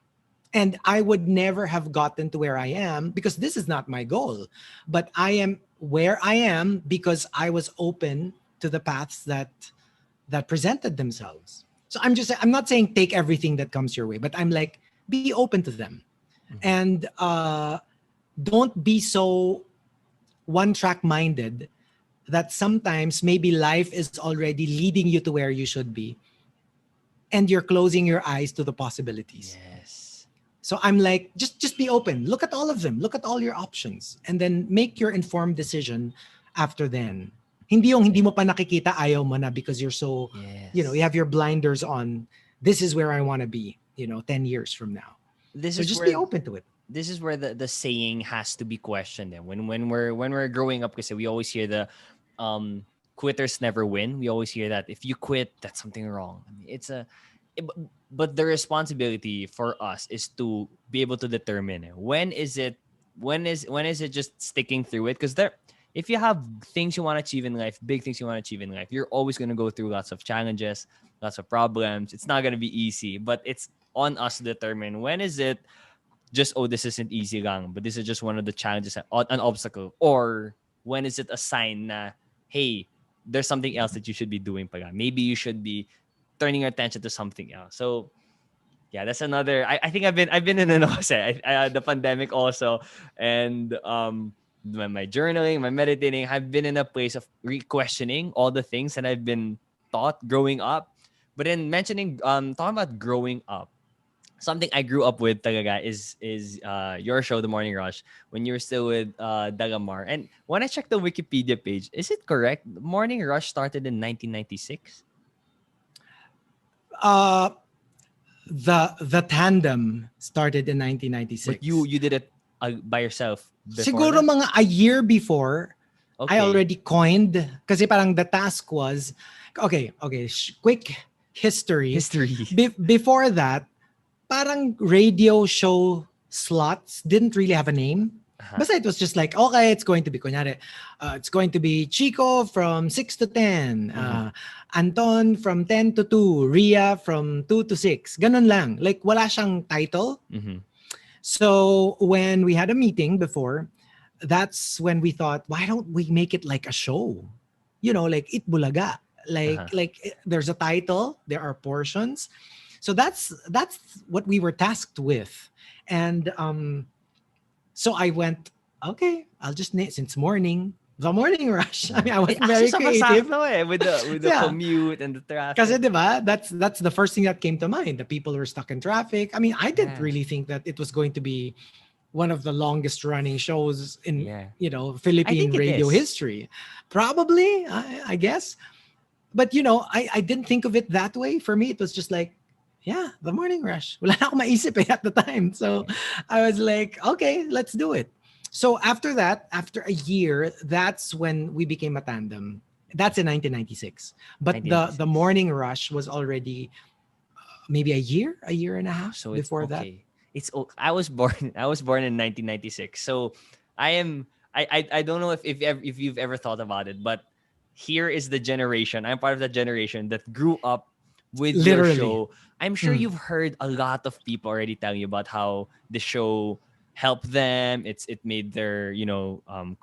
And I would never have gotten to where I am because this is not my goal. But I am where I am because I was open to the paths that presented themselves. So I'm not saying take everything that comes your way, but I'm like, be open to them. Mhm. And don't be so one track minded that sometimes maybe life is already leading you to where you should be and you're closing your eyes to the possibilities. Yes. So I'm like, just be open. Look at all of them. Look at all your options and then make your informed decision after then. Hindi yung hindi Yeah. mo pa nakikita, ayaw mo na because you're so, you Yes. have your blinders on. This is where I want to be, 10 years from now. This So is just be where open to it. the saying has to be questioned. And when we're growing up, because we always hear the quitters never win. We always hear that if you quit, that's something wrong. I mean, it- but the responsibility for us is to be able to determine when is it just sticking through it, because if you have things you want to achieve in life, big things you want to achieve in life, you're always going to go through lots of challenges, lots of problems. It's not going to be easy, but it's on us to determine when is it just, oh, this isn't easy lang, but this is just one of the challenges, an obstacle, or when is it a sign na, hey, there's something else that you should be doing pala. Maybe you should be turning your attention to something else. So yeah, that's another. I think I've been in an the pandemic also, and my journaling, my meditating. I've been in a place of re-questioning all the things that I've been taught growing up. But in mentioning talking about growing up, something I grew up with talaga is your show, The Morning Rush, when you were still with Dagamar. And when I checked the Wikipedia page, is it correct? Morning Rush started in 1996, Uh, the tandem started in but you 1996. you did it by yourself before Siguro that. mga a year before, I Okay, already coined kasi parang the task was, okay, quick history. history. Before that, parang radio show slots didn't really have a name. Uh-huh. Basta it was just like, okay, it's going to be, kunyari, it's going to be Chico from 6 to 10, Mm-hmm. Anton from 10 to 2, Ria from 2 to 6. Ganun lang. Like, wala siyang title. Mm-hmm. So when we had a meeting before, that's when we thought, why don't we make it like a show? Like Itbulaga. Uh-huh. There's a title, there are portions. So that's what we were tasked with. And so I went, okay, I'll just name since morning, the morning rush. I Yeah. mean, I Ay, wasn't actually, very creative. sakto with the Yeah. commute and the Kasi traffic. 'di ba, that's the first thing that came to mind. The people were stuck in traffic. I mean, I didn't Yeah. really think that it was going to be one of the longest running shows in Yeah. I Philippine think it radio is. history. Probably, I guess. But I didn't think of it that way. For me, it was just like, yeah, the morning rush. Wala na akong maisip at the time. So I was like, okay, let's do it. So after that, after a year, that's when we became a tandem. That's in 1996. But the 1996. morning rush was already maybe a year and a half So it's before that. okay. I was born I was born in 1996. So I am I don't know if you've ever thought about it, but here is the generation. I'm part of that generation that grew up with your Literally. show. I'm sure Mm. you've heard a lot of people already telling you about how the show helped them. It made their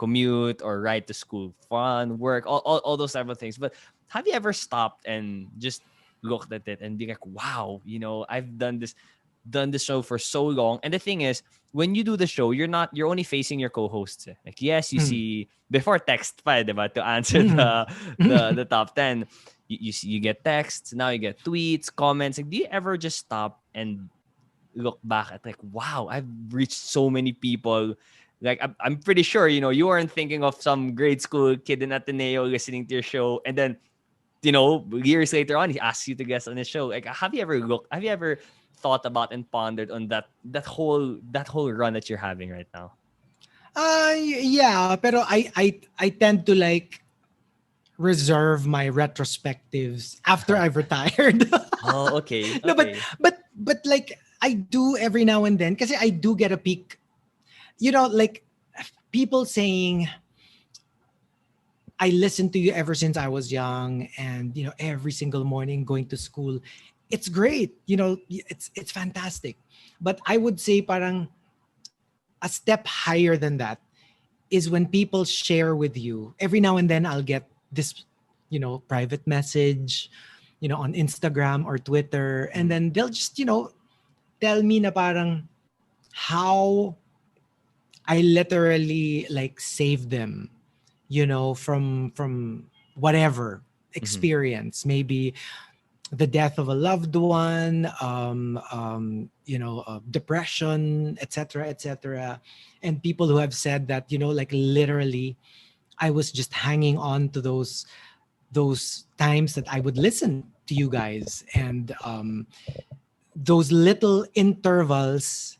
commute or ride to school fun, work, all those type of things. But have you ever stopped and just looked at it and be like, wow, I've done this show for so long. And the thing is, when you do the show, you're only facing your co-hosts. Eh. Like, yes, you Mm. see before text pa, diba, to answer Mm. the top 10. You get texts, now you get tweets, comments. Like, do you ever just stop and look back at like, wow, I've reached so many people Like I'm pretty sure, you weren't thinking of some grade school kid in Ateneo listening to your show, and then, years later on, he asks you to guest on his show. Like, have you ever thought about and pondered on that whole run that you're having right now? Yeah, pero I tend to like reserve my retrospectives after I've retired. Oh, okay, No, but okay. like I do every now and then because I do get a peek. Like people saying I listened to you ever since I was young, and every single morning going to school. It's great. It's fantastic. But I would say parang a step higher than that is when people share with you. Every now and then I'll get this, private message, on Instagram or Twitter, and Mm. then they'll just, tell me na parang how I literally like saved them, from whatever Mhm. experience, maybe the death of a loved one, depression, etc., etc., and people who have said that, like literally, I was just hanging on to those times that I would listen to you guys, and those little intervals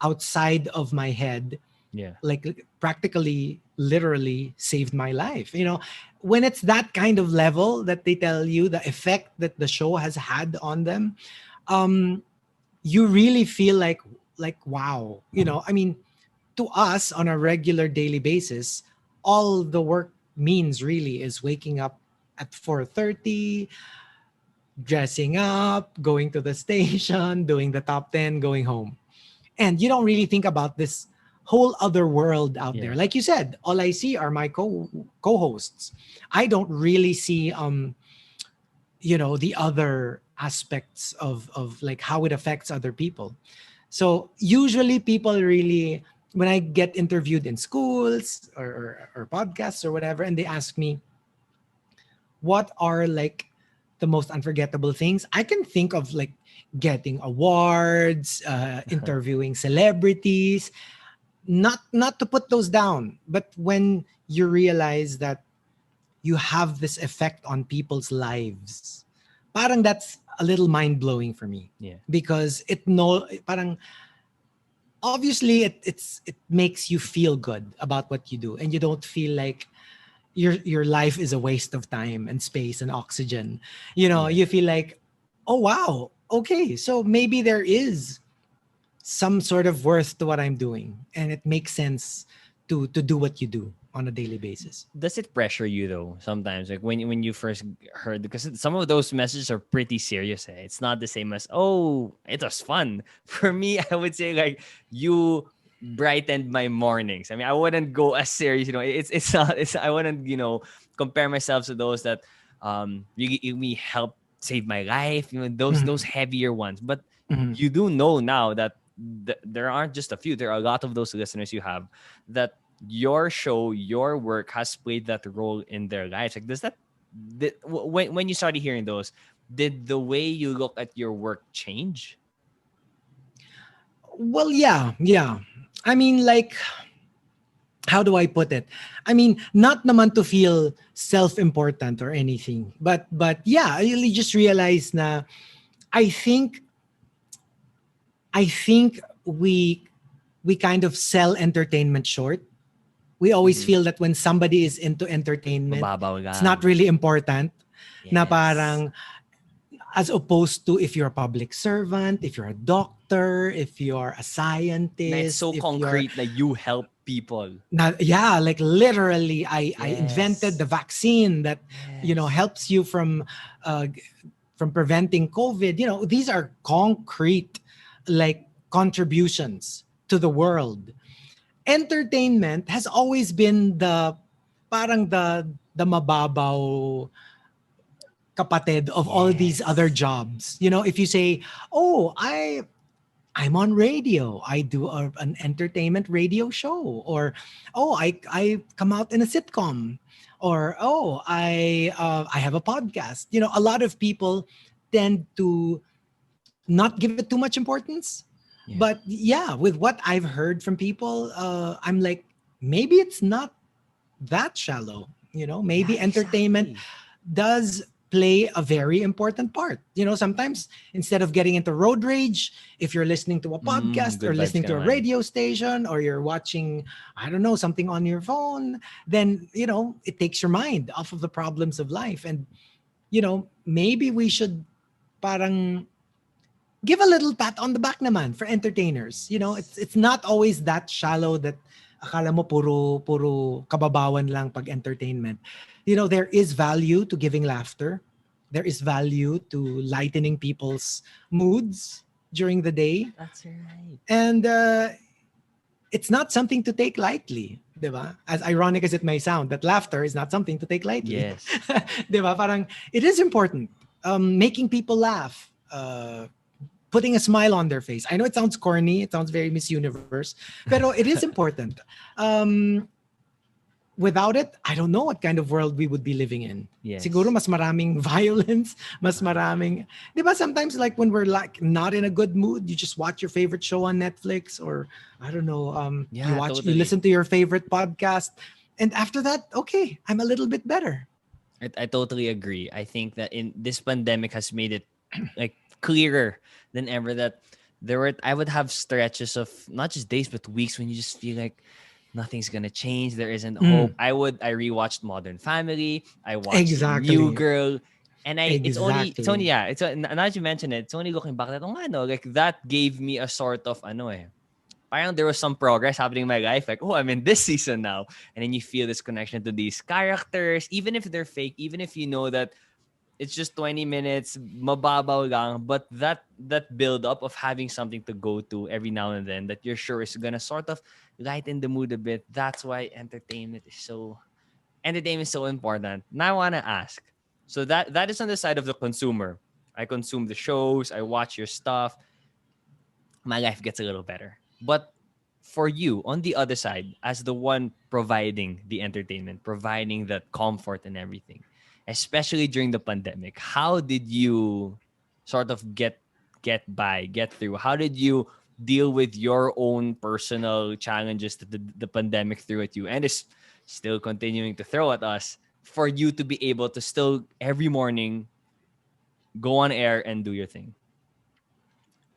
outside of my head Yeah. like practically literally saved my life. When it's that kind of level that they tell you the effect that the show has had on them, um you really feel like wow. I mean, to us on a regular daily basis, all the work means really is waking up at 4:30, dressing up, going to the station, doing the top 10, going home. And you don't really think about this whole other world out there. Yeah. Like you said, all I see are my co-hosts. I don't really see the other aspects of like how it affects other people. So usually people really, when I get interviewed in schools or podcasts or whatever, and they ask me what are like the most unforgettable things, I can think of like getting awards, interviewing celebrities. Not to put those down, but when you realize that you have this effect on people's lives, parang that's a little mind-blowing for me, Yeah. because parang obviously it makes you feel good about what you do, and you don't feel like your life is a waste of time and space and oxygen. Yeah. You feel like, oh wow, okay, so maybe there is some sort of worth to what I'm doing, and it makes sense to do what you do on a daily basis. Does it pressure you though sometimes, like when you first heard, because some of those messages are pretty serious, eh? It's not the same as, oh, it was fun. For me, I would say like, you brightened my mornings. I mean, I wouldn't go as serious, it's not, I wouldn't, compare myself to those that me help save my life, those Mhm, heavier ones. But mhm. you do know now that there aren't just a few, there are a lot of those listeners you have, that your show, your work has played that role in their lives. Like, when you started hearing those, did the way you look at your work change? Well, yeah. I mean, like, how do I put it? I mean, not naman to feel self-important or anything, but yeah, I really just realized na I think I think we kind of sell entertainment short. We always Mm-hmm. feel that when somebody is into entertainment, Mababaw it's lang. not really important. Na Yes. parang, as opposed to if you're a public servant, if you're a doctor, if you're a Na it's scientist, so if you're concrete that you help people. yeah, like literally, I invented Yes. the vaccine that Yes. helps you uh, from preventing COVID. These are concrete like contributions to the world. Entertainment has always been the mababaw kapatid of all these other Yes. jobs. If you say, "Oh, I'm on radio. I do an entertainment radio show," or "Oh, I come out in a sitcom," or "Oh, I have a podcast." A lot of people tend to not give it too much importance. Yeah. But yeah, with what I've heard from people, I'm like, maybe it's not that shallow. Yeah, Maybe entertainment exactly. does play a very important part. Sometimes instead of getting into road rage, if you're listening to a podcast or Good vibes listening ka to a naman. radio station or you're watching, I don't know, something on your phone, then, it takes your mind off of the problems of life. And, maybe we should parang give a little pat on the back naman for entertainers. It's not always that shallow that akala mo puro kababawan lang pag entertainment. There is value to giving laughter. There is value to lightening people's moods during the day. That's right. And it's not something to take lightly. 'Di ba? As ironic as it may sound, that laughter is not something to take lightly. Yes. 'Di ba? Parang it is important. Making people laugh. Putting a smile on their face. I know it sounds corny, it sounds very Miss Universe, pero it is important. Um, Without it, I don't know what kind of world we would be living in. Siguro Yes. mas maraming violence, mas maraming... Di ba sometimes like when we're like not in a good mood, you just watch your favorite show on Netflix or I don't know, Yeah, you totally. listen to your favorite podcast. And after that, okay, I'm a little bit better. I totally agree. I think that in this pandemic has made it like clearer than ever that I would have stretches of not just days but weeks when you just feel like nothing's gonna change. There isn't hope. Mm, I rewatched Modern Family. I watched New exactly. Girl, and it's only Exactly. yeah. Now that you mention it, it's only looking back that oh nga no, like that gave me a sort of parang there was some progress happening in my life. Like, oh, I'm in this season now. And then you feel this connection to these characters, even if they're fake, even if you know that it's just 20 minutes, mababaw lang, but that build up of having something to go to every now and then that you're sure is gonna sort of lighten the mood a bit. That's why entertainment is so important. Now I wanna ask. So that is on the side of the consumer. I consume the shows, I watch your stuff, my life gets a little better. But for you, on the other side, as the one providing the entertainment, providing that comfort and everything, especially during the pandemic, how did you sort of get through? How did you deal with your own personal challenges that the pandemic threw at you and is still continuing to throw at us for you to be able to still every morning go on air and do your thing?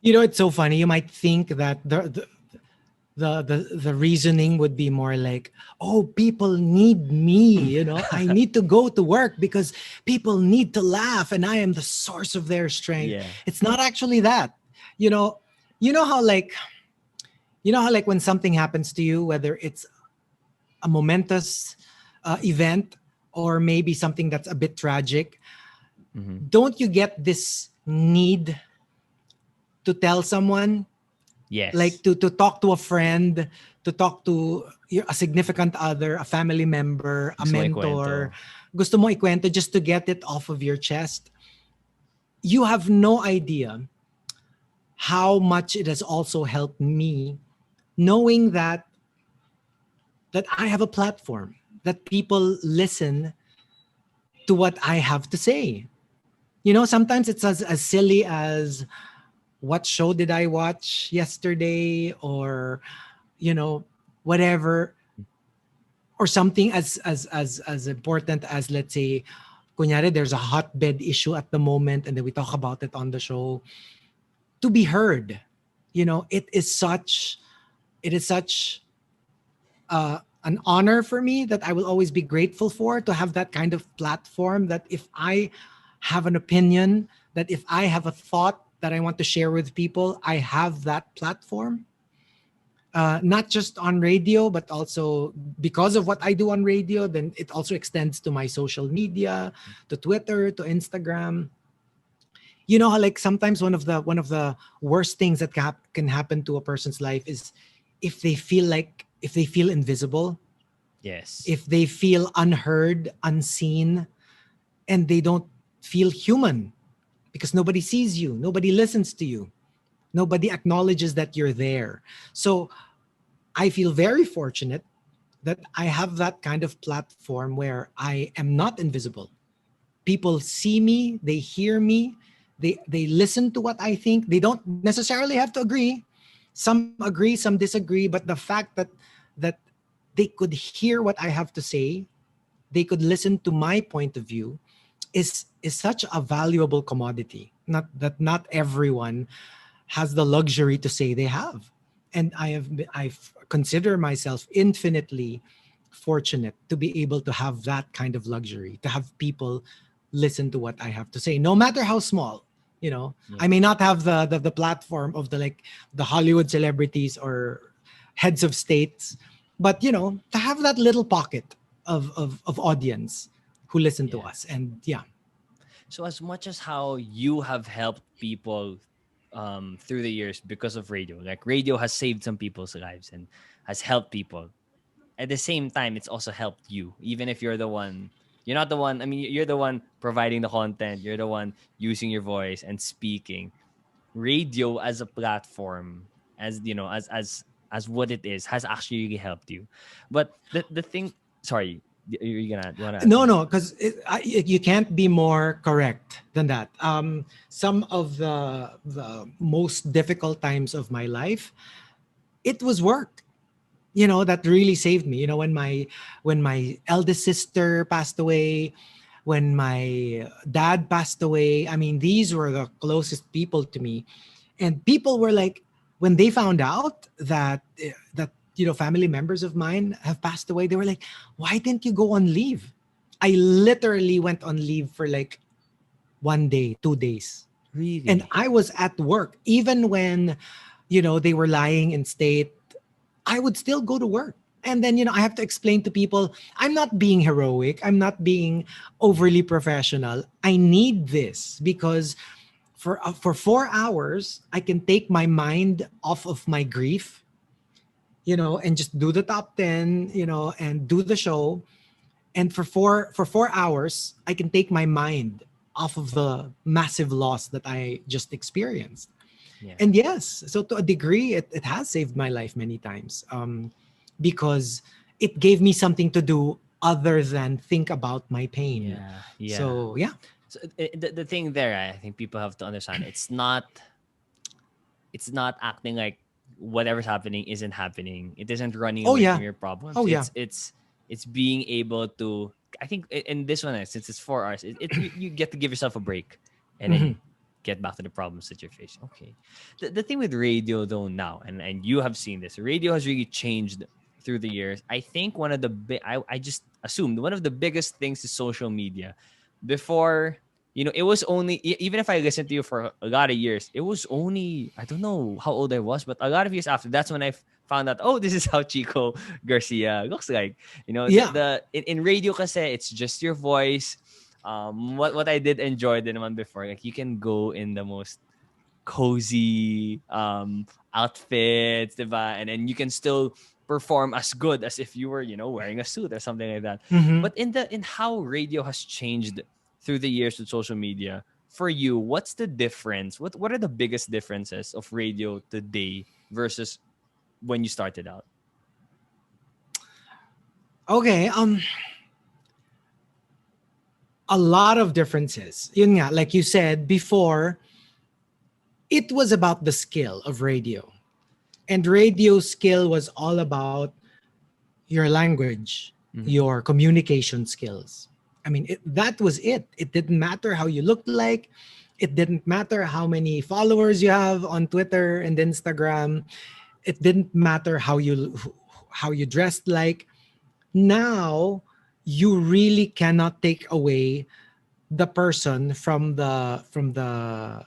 It's so funny. You might think that the reasoning would be more like, oh, people need me, I need to go to work because people need to laugh and I am the source of their strength. Yeah. It's not actually that. You know, you know how like when something happens to you, whether it's a momentous event or maybe something that's a bit tragic, Mm-hmm. don't you get this need to tell someone, like Yes. to talk to a friend, to talk to a significant other, a family member, a Gusto mo mentor. ikwento. Gusto mo ikwento just to get it off of your chest. You have no idea how much it has also helped me knowing that I have a platform, that people listen to what I have to say. Sometimes it's as silly as what show did I watch yesterday or you know whatever, or something as important as, let's say, kunyari there's a hotbed issue at the moment and then we talk about it on the show, to be heard. It is such an honor for me that I will always be grateful for, to have that kind of platform, that if I have an opinion, that if I have a thought that I want to share with people, I have that platform. Not just on radio, but also because of what I do on radio, then it also extends to my social media, to Twitter, to Instagram. You know how like sometimes one of the worst things that can happen to a person's life is if they feel invisible, Yes. if they feel unheard, unseen, and they don't feel human because nobody sees you, nobody listens to you, nobody acknowledges that you're there. So I feel very fortunate that I have that kind of platform where I am not invisible. People see me, they hear me, they listen to what I think. They don't necessarily have to agree, Some agree, some disagree, but the fact that they could hear what I have to say, they could listen to my point of view, is such a valuable commodity. Not everyone has the luxury to say they have. And I've consider myself infinitely fortunate to be able to have that kind of luxury, to have people listen to what I have to say, no matter how small. I Yeah. may not have the platform of the Hollywood celebrities or heads of states, but to have that little pocket of audience who listen to Yeah. us. And yeah. So as much as how you have helped people through the years because of radio, like radio has saved some people's lives and has helped people. At the same time, it's also helped you, even if you're not the one. I mean, you're the one providing the content. You're the one using your voice and speaking. Radio as a platform, as as what it is, has actually really helped you. But the thing, sorry, you wanna add No, something? no, because you can't be more correct than that. Some of the most difficult times of my life, it was work. That really saved me. When my eldest sister passed away, when my dad passed away. I mean, these were the closest people to me, and people were like, when they found out that family members of mine have passed away, they were like, why didn't you go on leave? I literally went on leave for like 1 day, 2 days, and Really? I was at work even when they were lying in state. I would still go to work. And then, I have to explain to people, I'm not being heroic. I'm not being Yeah. overly professional. I need this because for 4 hours, I can take my mind off of my grief, and just do the top 10, and do the show. And for 4 hours, I can take my mind off of the massive loss that I just experienced. Yeah. And yes, so to a degree, it has saved my life many times, because it gave me something to do other than think about my pain. Yeah. Yeah. So yeah. So the thing there, I think people have to understand, it's not acting like whatever's happening isn't happening. It isn't running Oh away from yeah. your problems. Oh yeah. It's being able to. I think in this one, since it's 4 hours, you get to give yourself a break and Mhm. then get back to the problems that you're facing. Okay. The thing with radio though now, and you have seen this, radio has really changed through the years. I think one of the I just assumed one of the biggest things is social media. Before, it was only even if I listened to you for a lot of years, it was only, I don't know how old I was, but a lot of years after, that's when I found out, oh, this is how Chico Garcia looks like. Yeah. In radio kasi, it's just your voice. What I did enjoy din naman before, like you can go in the most cozy outfits, diba? And then you can still perform as good as if you were, wearing a suit or something like that. Mhm. But in how radio has changed through the years with social media, for you, what's the difference? What are the biggest differences of radio today versus when you started out? Okay. A lot of differences. Yun nga, like you said before, it was about the skill of radio. And radio skill was all about your language, Mm-hmm. your communication skills. I mean, that was it. It didn't matter how you looked like. It didn't matter how many followers you have on Twitter and Instagram. It didn't matter how you dressed like. Now, you really cannot take away the person from the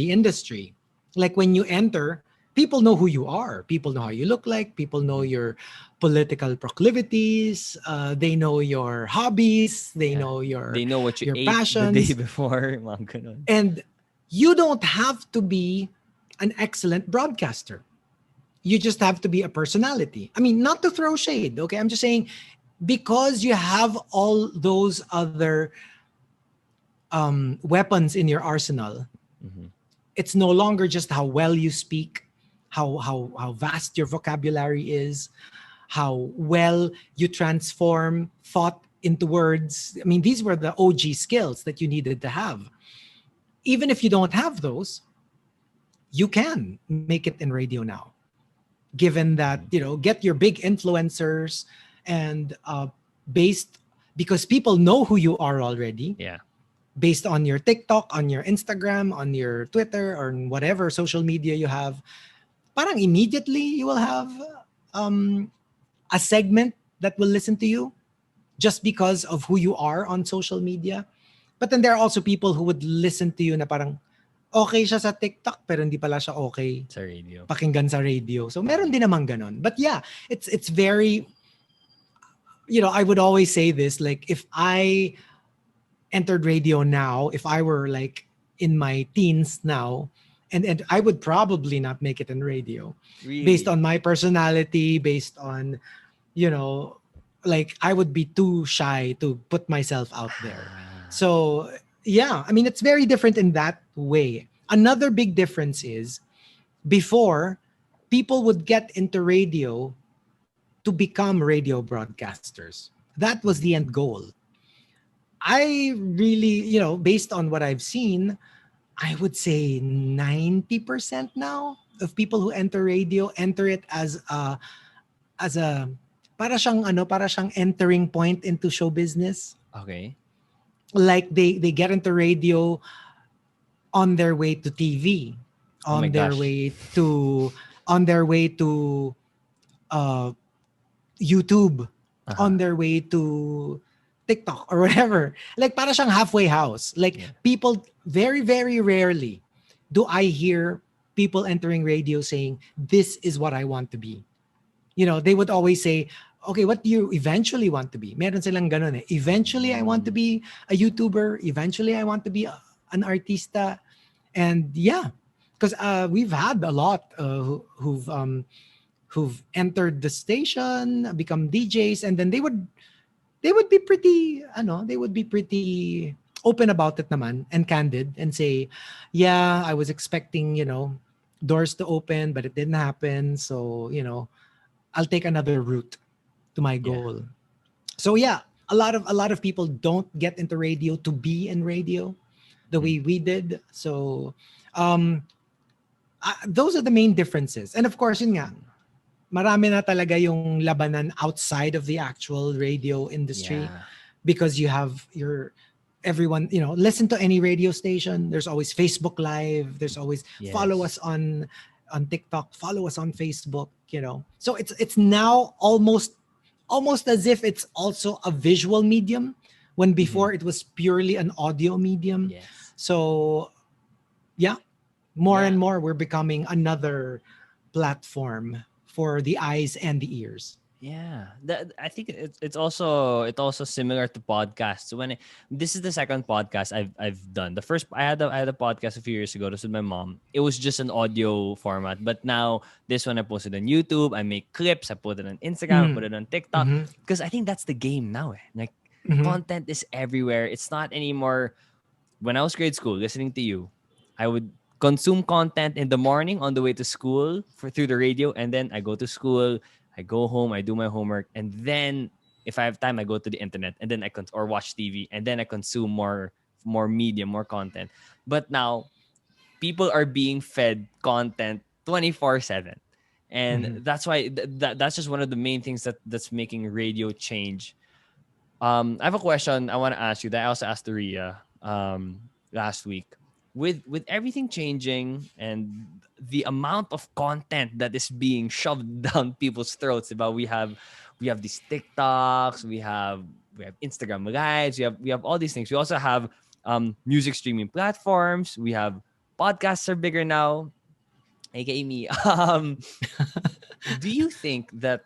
industry. Like when you enter, people know who you are. People know how you look like. People know Mm-hmm. your political proclivities. They know your hobbies. They Yeah. know your They know what you your ate the day passions. before. Mga ganun. And you don't have to be an excellent broadcaster. You just have to be a personality. I mean, not to throw shade, okay? I'm just saying, because you have all those other weapons in your arsenal, Mm-hmm. it's no longer just how well you speak, how vast your vocabulary is, how well you transform thought into words. I mean, these were the OG skills that you needed to have. Even if you don't have those, you can make it in radio now. given that, get your big influencers and based because people know who you are already Yeah. based on your TikTok, on your Instagram, on your Twitter, or whatever social media you have. Parang immediately you will have um, a segment that will listen to you just because of who you are on social media. But then there are also people who would listen to you na parang okay siya sa TikTok pero hindi pala siya okay Sa radio. pakinggan sa radio. So meron din naman ganon. But yeah, it's very, I would always say this, like if I entered radio now, if I were like in my teens now, and I would probably not make it in radio based Really? on my personality, based on, you know, like I would be too shy to put myself out there. Ah. So, yeah, I mean, it's very different in that way. Another big difference is before people would get into radio to become radio broadcasters. That was the end goal. I really, based on what I've seen, I would say 90% now of people who enter radio enter it as a para siyang entering point into show business. Okay. Like they get into radio on their way to TV, Oh my on their gosh. way to uh YouTube, Uh-huh. on their way to TikTok or whatever. Like para siyang halfway house. Like Yeah. people, very, very rarely do I hear people entering radio saying, this is what I want to be. They would always say, okay, what do you eventually want to be? Meron silang ganun eh. Eventually, I want to be a YouTuber. Eventually, I want to be an artista. And yeah, because we've had a lot who've entered the station, become DJs, and then they would be pretty open about it naman and candid and say, yeah, I was expecting, doors to open, but it didn't happen. So, I'll take another route to my Yeah. goal. So yeah, a lot of people don't get into radio to be in radio the way we did. So um those are the main differences. And of course, yun nga, marami na talaga yung labanan outside of the actual radio industry Yeah. because you have everyone, listen to any radio station. There's always Facebook Live. There's always follow us Yes. on TikTok, follow us on Facebook. So it's now almost as if it's also a visual medium when before it was purely an audio medium. Yes. So yeah, more Yeah. and more we're becoming another platform for the eyes and the ears. Yeah, I think it's also similar to podcasts. This is the second podcast I've done. The first I had a podcast a few years ago. This with my mom. It was just an audio format, but now this one I posted on YouTube. I make clips. I put it on Instagram. I put Mm. it on TikTok Mhm. because I think that's the game now. Like Mhm. content is everywhere. It's not anymore. When I was grade school, listening to you, I would consume content in the morning on the way to school through the radio, and then I go to school. I go home, I do my homework, and then if I have time, I go to the internet, and then or watch TV, and then I consume more media, more content. But now people are being fed content 24/7, and Mhm. that's why that's just one of the main things that's making radio change. I have a question I want to ask you that I also asked to Ria last week. With everything changing and the amount of content that is being shoved down people's throats, about we have these TikToks, we have Instagram lives, we have all these things. We also have music streaming platforms. We have podcasts are bigger now, aka me. Do you think that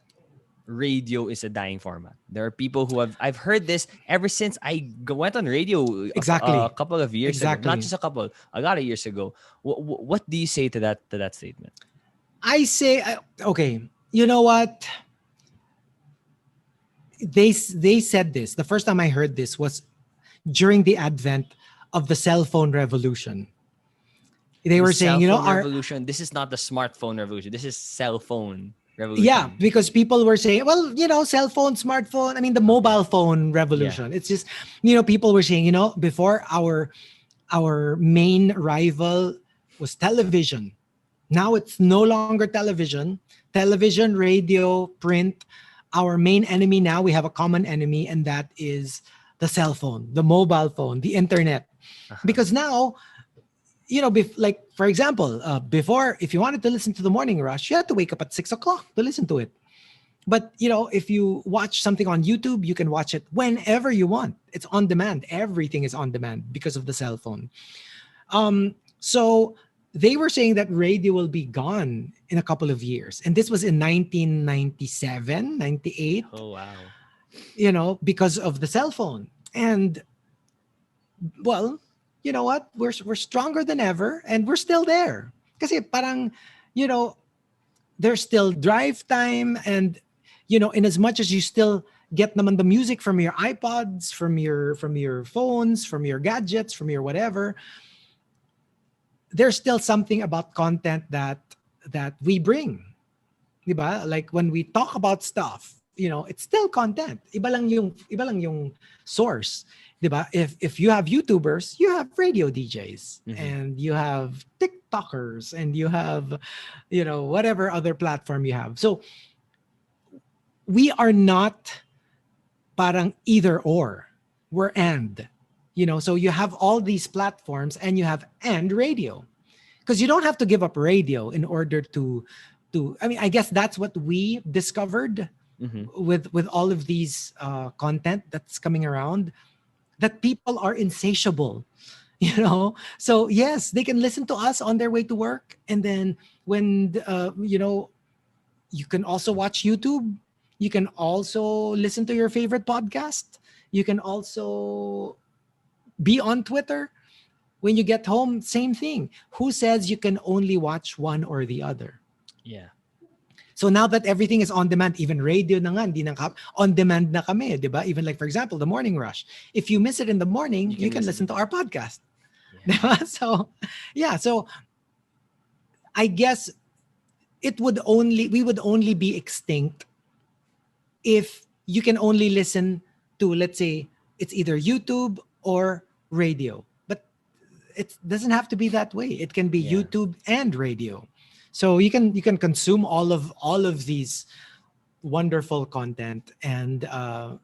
radio is a dying format? There are people who I've heard this ever since I went on radio a Exactly. couple of years ago, not Exactly. just a lot of years ago. What do you say to that statement? I say, okay, you know what? They said this. The first time I heard this was during the advent of the cell phone revolution. They The were saying, cell phone our revolution. This is not the smartphone revolution. This is cell phone yeah, revolution. because people were saying, well, cell phone, smartphone, I mean the Okay. mobile phone Yeah. revolution. It's just, people were saying, before our main rival was television. Now it's no longer television. Television, radio, print. Our main enemy now, we have a common enemy, and that is the cell phone, the mobile phone, the internet. Uh-huh. Because now, like for example, before, if you wanted to listen to the morning rush, you had to wake up at 6 o'clock to listen to it. But if you watch something on YouTube, you can watch it whenever you want. It's on demand. Everything is on demand because of the cell phone. So they were saying that radio will be gone in a couple of years. And this was in 1997, 98, Oh wow. because of the cell phone. And well, you know what? We're stronger than ever and we're still there. Kasi parang, you know, there's still drive time, and in as much as you still get naman the music from your iPods, from your phones, from your gadgets, from your whatever, there's still something about content that we bring. Diba? Like when we talk about stuff, it's still content. Iba lang yung source. Diba? If you have YouTubers, you have radio DJs, Mm-hmm. and you have TikTokers, and you have, whatever other platform you have. So we are not parang either or. We're and. So you have all these platforms and you have and radio. Because you don't have to give up radio in order to I mean, I guess that's what we discovered Mm-hmm. with all of these content that's coming around, that people are insatiable. So yes, they can listen to us on their way to work, and then when you can also watch YouTube, you can also listen to your favorite podcast, you can also be on Twitter. When you get home, same thing. Who says you can only watch one or the other? Yeah. So now that everything is on demand, even radio na nga, hindi na on demand na kami, di ba? Even like, for example, the morning rush. If you miss it in the morning, You you can can listen listen. to our podcast. Yeah. Di ba? So, yeah. So, I guess we would only be extinct if you can only listen to, let's say, it's either YouTube or radio. But it doesn't have to be that way. It can be Yeah. YouTube and radio. So you can consume all of these wonderful content and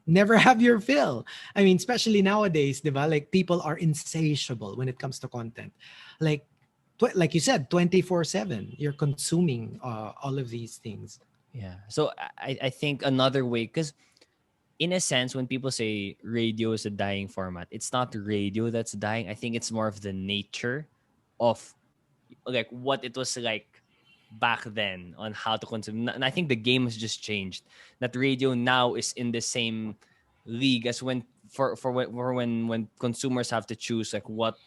never have your fill. I mean, especially nowadays, diba? Like people are insatiable when it comes to content. Like like you said, 24/7, you're consuming all of these things. Yeah. So I think another way, because in a sense, when people say radio is a dying format, it's not radio that's dying. I think it's more of the nature of like what it was like back then on how to consume. And I think the game has just changed. That radio now is in the same league as when when consumers have to choose like what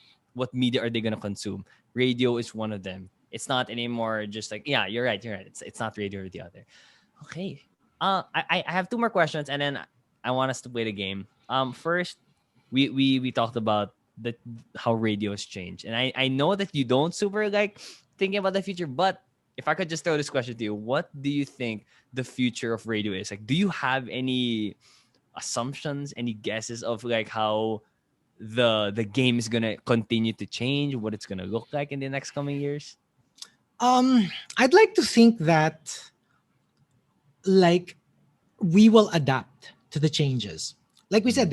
media are they gonna consume. Radio is one of them. It's not anymore just like, yeah, you're right, you're right. It's not radio or the other. Okay. I have two more questions, and then I want us to play the game. First, we talked about the how radio has changed, and I know that you don't super like thinking about the future, but if I could just throw this question to you, what do you think the future of radio is? Like, do you have any assumptions, any guesses of like how the game is gonna continue to change, what it's gonna look like in the next coming years? I'd like to think that, like, we will adapt to the changes. Like we said, Mm.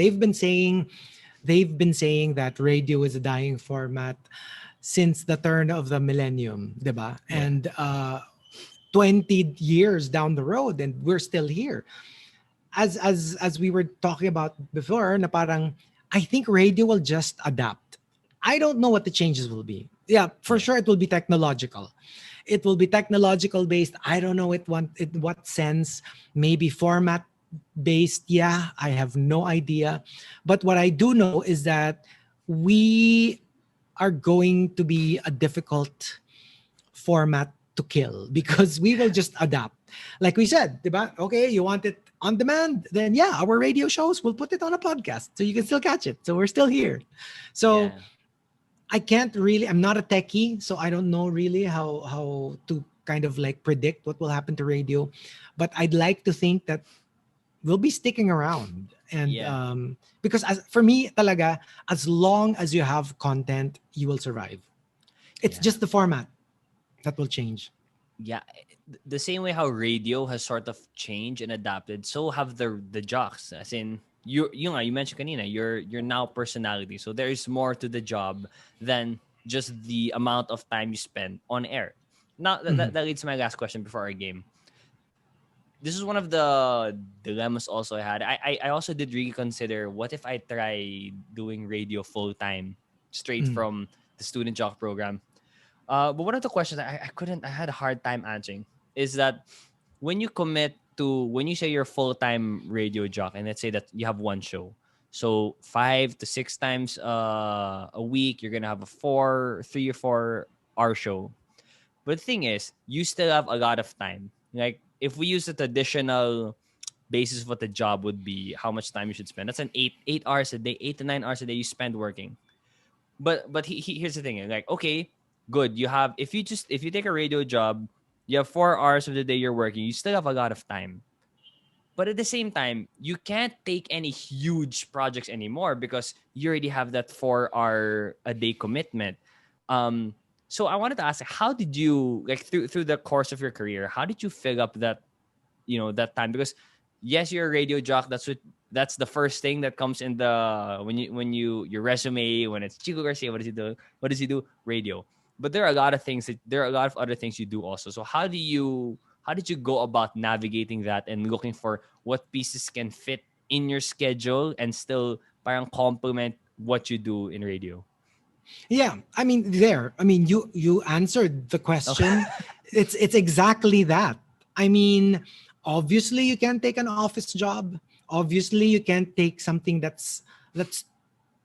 they've been saying that radio is a dying format since the turn of the millennium, diba? Yeah. And 20 years down the road, and we're still here. As we were talking about before, na parang I think radio will just adapt. I don't know what the changes will be. Yeah, for Yeah. sure it will be technological. It will be technological based. I don't know what sense. Maybe format based. Yeah, I have no idea. But what I do know is that we are going to be a difficult format to kill because we will just adapt. Like we said, diba? Okay, you want it on demand? Then yeah, our radio shows, we'll put it on a podcast so you can still catch it. So we're still here. So Yeah. I can't really, I'm not a techie, so I don't know really how to kind of like predict what will happen to radio. But I'd like to think that we'll be sticking around. And Yeah. because for me, talaga, as long as you have content, you will survive. It's Yeah. just the format. that will change. Yeah, the same way how radio has sort of changed and adapted, so have the jocks. As in, you mentioned kanina, you're now personality. So there is more to the job than just the amount of time you spend on air. Now Mhm. that leads to my last question before our game. This is one of the dilemmas also I had. I also did really consider, what if I try doing radio full time straight Mm. from the student jock program. But one of the questions I had a hard time answering is that when you commit to, when you say you're full time radio jock, and let's say that you have one show, so 5 to 6 times a week, you're gonna have a 3 or 4 hour show. But the thing is, you still have a lot of time. Like if we use the traditional basis of what the job would be, how much time you should spend. That's an 8 hours a day, 8 to 9 hours a day you spend working. But here's the thing, like, okay, good, you have, if you take a radio job, you have 4 hours of the day you're working, you still have a lot of time. But at the same time, you can't take any huge projects anymore because you already have that 4 hour a day commitment. um so I wanted to ask, how did you, like, through the course of your career, how did you fill up that, that time? Because yes, you're a radio jock, that's the first thing that comes in the, when you your resume, when it's Chico Garcia, what does he do, radio. But there are a lot of things that, there are a lot of other things you do also. So how did you go about navigating that and looking for what pieces can fit in your schedule and still parang complement what you do in radio? Yeah, I mean, there. I mean, you answered the Okay. question. It's exactly that. I mean, obviously you can't take an office job. Obviously you can't take something that's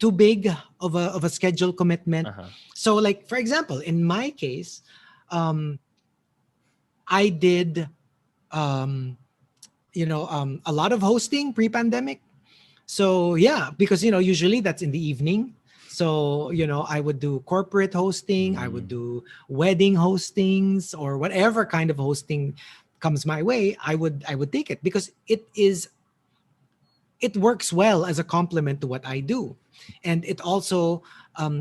too big of a schedule commitment. Uh-huh. So, like for example, in my case, um, I did um, a lot of hosting pre-pandemic. So yeah, because usually that's in the evening. So I would do corporate hosting, I would Mm. do wedding hostings, or whatever kind of hosting comes my way. I would take it because it works well as a complement to what I do, and it also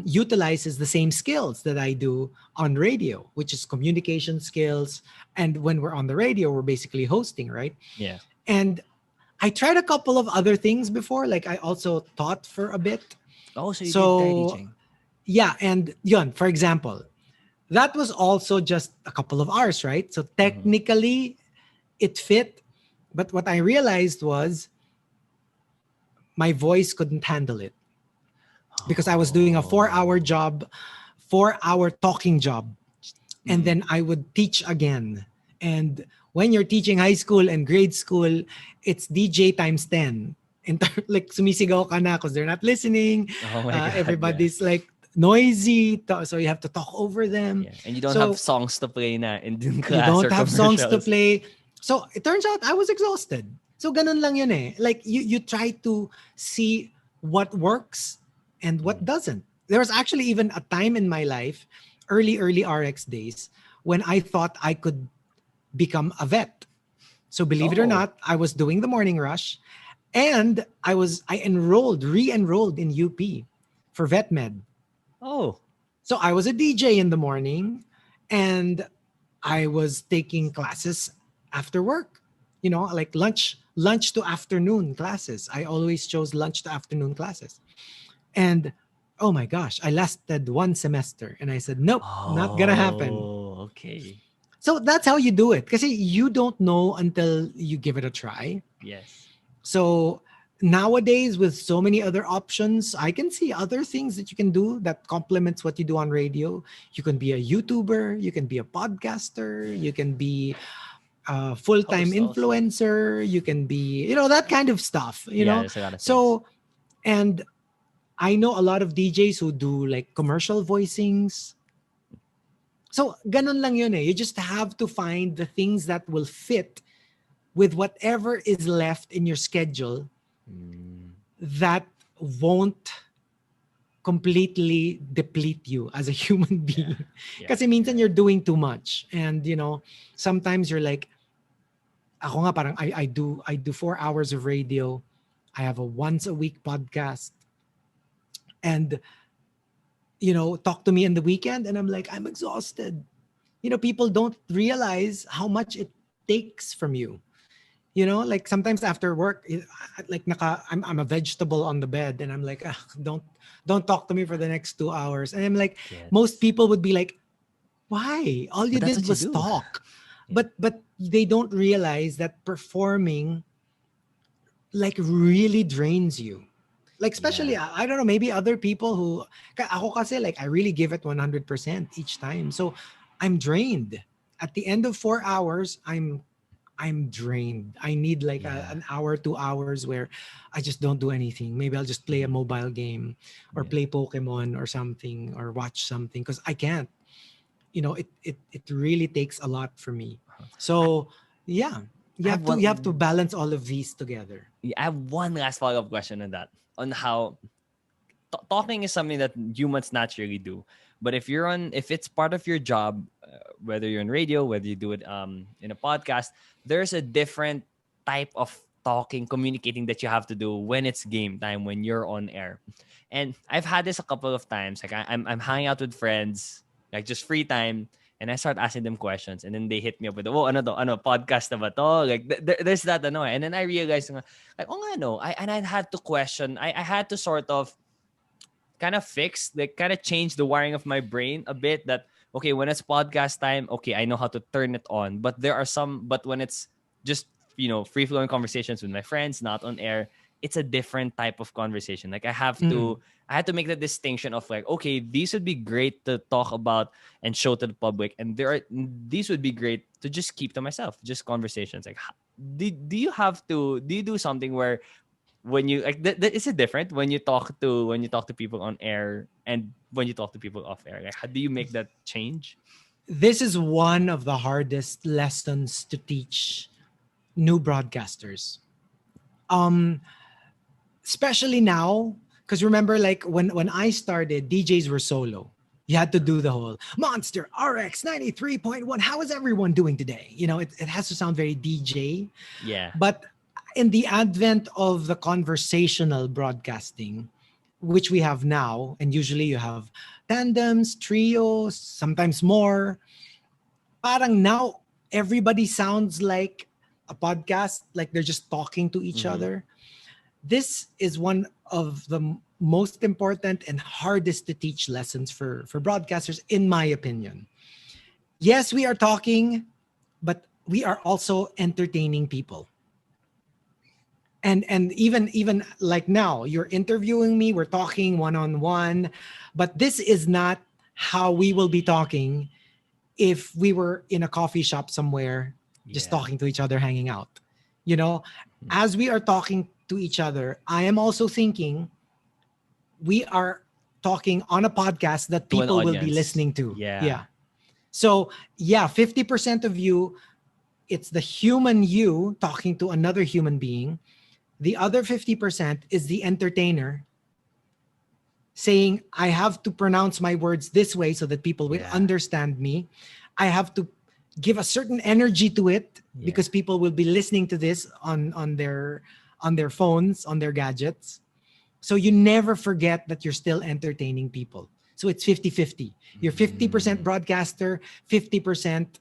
utilizes the same skills that I do on radio, which is communication skills. And when we're on the radio, we're basically hosting, right? Yeah. And I tried a couple of other things before. Like I also taught for a bit. Oh, so you did Thai So teaching. yeah, and yun, for example, that was also just a couple of hours, right? So Mm-hmm. technically it fit. But what I realized was my voice couldn't handle it because I was doing a 4 hour Oh. job, 4 hour talking job. And Mm-mm. then I would teach again. And when you're teaching high school and grade school, it's DJ times 10. And like sumisigaw ka na because they're not listening. Oh my god, yeah. Everybody's like noisy. So you have to talk over them. Yeah. And you don't have So songs to play na in you class don't or have songs to commercials. play. So it turns out I was exhausted. So ganun lang yun eh. Like you try to see what works and what Mm. doesn't. There was actually even a time in my life, early RX days, when I thought I could become a vet. So believe it or Oh. not, I was doing the morning rush, and re-enrolled in UP for vet med. Oh. So I was a DJ in the morning, and I was taking classes after work. Like lunch to afternoon classes. I always chose lunch to afternoon classes. And oh my gosh, I lasted one semester and I said, nope, not gonna happen. Oh, okay. So that's how you do it. Because you don't know until you give it a try. Yes. So nowadays, with so many other options, I can see other things that you can do that complements what you do on radio. You can be a YouTuber, you can be a podcaster, you can be a full-time Host also. influencer, you can be, that kind of stuff. Yeah, there's a lot of things. So, and I know a lot of DJs who do like commercial voicings. So, ganun lang yun eh. You just have to find the things that will fit with whatever is left in your schedule Mm. that won't completely deplete you as a human Yeah. being. Yeah. Kasi minsan you're doing too much. And, sometimes you're like, ako nga parang I do 4 hours of radio. I have a once a week podcast. And, talk to me in the weekend and I'm like, I'm exhausted. people don't realize how much it takes from you. Like sometimes after work, like I'm a vegetable on the bed, and I'm like, don't talk to me for the next 2 hours. And I'm like, most Yes. people would be like, why? All you But that's did what you was do. talk. Yeah. But they don't realize that performing like really drains you. Like especially Yeah. I don't know, maybe other people who ako kasi like I really give it 100% each time. So I'm drained. At the end of 4 hours, I'm drained. I need like Yeah. an hour, 2 hours where I just don't do anything. Maybe I'll just play a Mhm. mobile game or Yeah. play Pokemon or something or watch something because I can't. It really takes a lot for me. I, So yeah, I have you have to one. balance all of these together. I have one last follow up question on that. On how talking is something that humans naturally do. But if it's part of your job, whether you're on radio, whether you do it in a podcast, there's a different type of talking, communicating that you have to do when it's game time, when you're on air. And I've had this a couple of times. Like I'm hanging out with friends, like just free time, and I start asking them questions, and then they hit me up with, "Oh, ano to? Ano podcast na ba to?" Like there's that ano, and then I realized, like, oh, nga, no, I had to question. I had to sort of kind of fix, like kind of change the wiring of my brain a bit. That okay, when it's podcast time, okay, I know how to turn it on. But there are some, but when it's just free flowing conversations with my friends, not on air, it's a different type of conversation. Like Mm. I had to make the distinction of like, okay, these would be great to talk about and show to the public, and these would be great to just keep to myself, just conversations. Like, do you do something where when you like is it different when you talk to people on air and when you talk to people off air? Like, how do you make that change? This is one of the hardest lessons to teach new broadcasters. Um, Especially now, because remember, like when I started, DJs were solo. You had to do the whole Monster RX 93.1. How is everyone doing today? It has to sound very DJ. Yeah. But in the advent of the conversational broadcasting, which we have now, and usually you have tandems, trios, sometimes more, parang now everybody sounds like a podcast, like they're just talking to each Mm-hmm. other. This is one of the most important and hardest to teach lessons for broadcasters, in my opinion. Yes, we are talking, but we are also entertaining people. And even like now, you're interviewing me, we're talking one on one, but this is not how we will be talking if we were in a coffee shop somewhere just Yeah. talking to each other, hanging out. you know as we are talking to each other, I am also thinking we are talking on a podcast that To an people will be audience. listening to. Yeah. Yeah. So yeah, 50% of you, it's the human you talking to another human being. The other 50% is the entertainer saying, I have to pronounce my words this way so that people will Yeah. understand me. I have to give a certain energy to it Yeah. because people will be listening to this on their phones, on their gadgets. So you never forget that you're still entertaining people. So it's 50-50. You're 50% Mm. broadcaster, 50%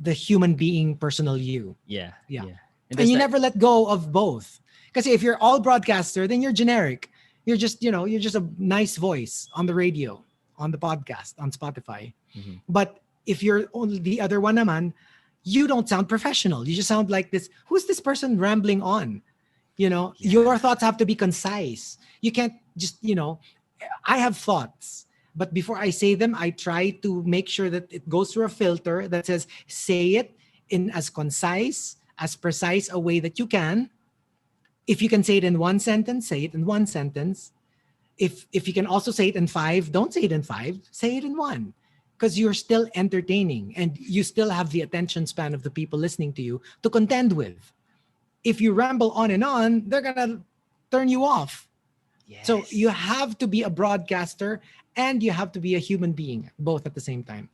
the human being, personal you. Yeah. Yeah. Yeah. And And that's you that. never let go of both. Because if you're all broadcaster, then you're generic. You're just a nice voice on the radio, on the podcast, on Spotify. Mhm. But if you're only the other one naman, you don't sound professional. You just sound like this. Who's this person rambling on? Your Yeah. thoughts have to be concise. You can't just. I have thoughts, but before I say them, I try to make sure that it goes through a filter that says, say it in as concise, as precise a way that you can. If you can say it in one sentence, say it in one sentence. If you can also say it in five, don't say it in five, say it in one. Because you're still entertaining and you still have the attention span of the people listening to you to contend with. If you ramble on and on, they're gonna turn you off. So you Yes. have to be a broadcaster and you have to be a human being, both at the same time.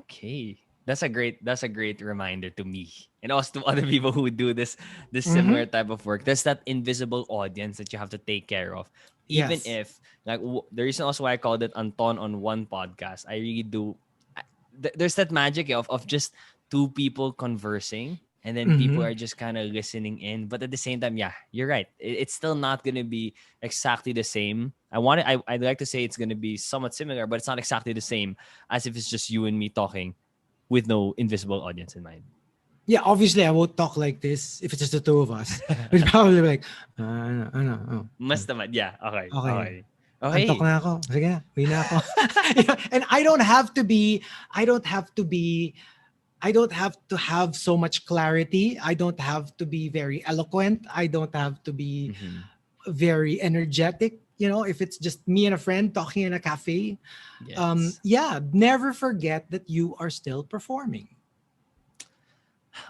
Okay. That's a great reminder to me and also to other people who do this Mm-hmm. similar type of work. There's that invisible audience that you have to take care of. Even Yes. if like the reason also why I called it Anton on one podcast, I really do there's that magic of just two people conversing, and then people Mhm. are just kind of listening in. But at the same time, yeah, you're right. It's still not gonna be exactly the same. I'd like to say it's gonna be somewhat similar, but it's not exactly the same as if it's just you and me talking with no invisible audience in mind. Yeah, obviously I won't talk like this if it's just the two of us. We'd probably be like, ano, oh, Mas naman, yeah. Okay, okay. okay, Antok okay. na ako. Sige na, uwi na ako. Yeah, and I don't have to be, I don't have to be, I don't have to have so much clarity. I don't have to be very eloquent. I don't have to be Mhm. very energetic. You know, if it's just me and a friend talking in a cafe, Yes. yeah, never forget that you are still performing.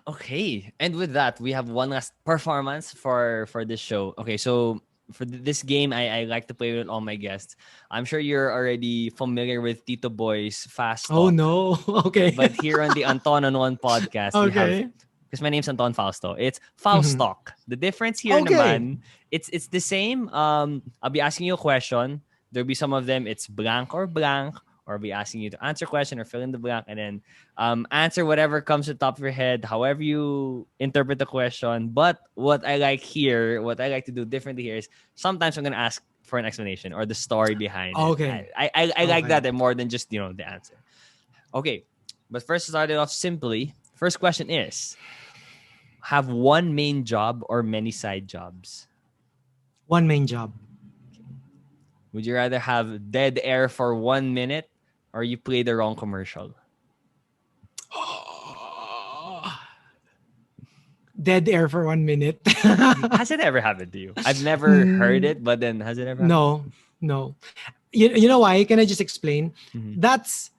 Okay, and with that, we have one last performance for this show. Okay, so for this game, I like to play with all my guests. I'm sure you're already familiar with Tito Boy's Fast Oh Talk, no. Okay. but here on the Anton on One podcast, we have, Okay. because my name's Anton Fausto. It's Mhm. FausTalk. The difference here, Okay. naman, it's the same. I'll be asking you a question. There'll be some of them. It's blank or blank, or I'll be asking you to answer a question or fill in the blank, and then answer whatever comes to the top of your head, however you interpret the question. But what I like here, what I like to do differently here is sometimes I'm gonna ask for an explanation or the story behind it. Okay. I like Okay. that more than just the answer. Okay, but first to start it off simply. First question is: have one main job or many side jobs? One main job. Would you rather have dead air for 1 minute or you play the wrong commercial? Dead air for 1 minute. Has it ever happened to you? I've never heard Mm, it, but then has it ever happened? no, no. You know why? Can I just explain? Mm-hmm. That's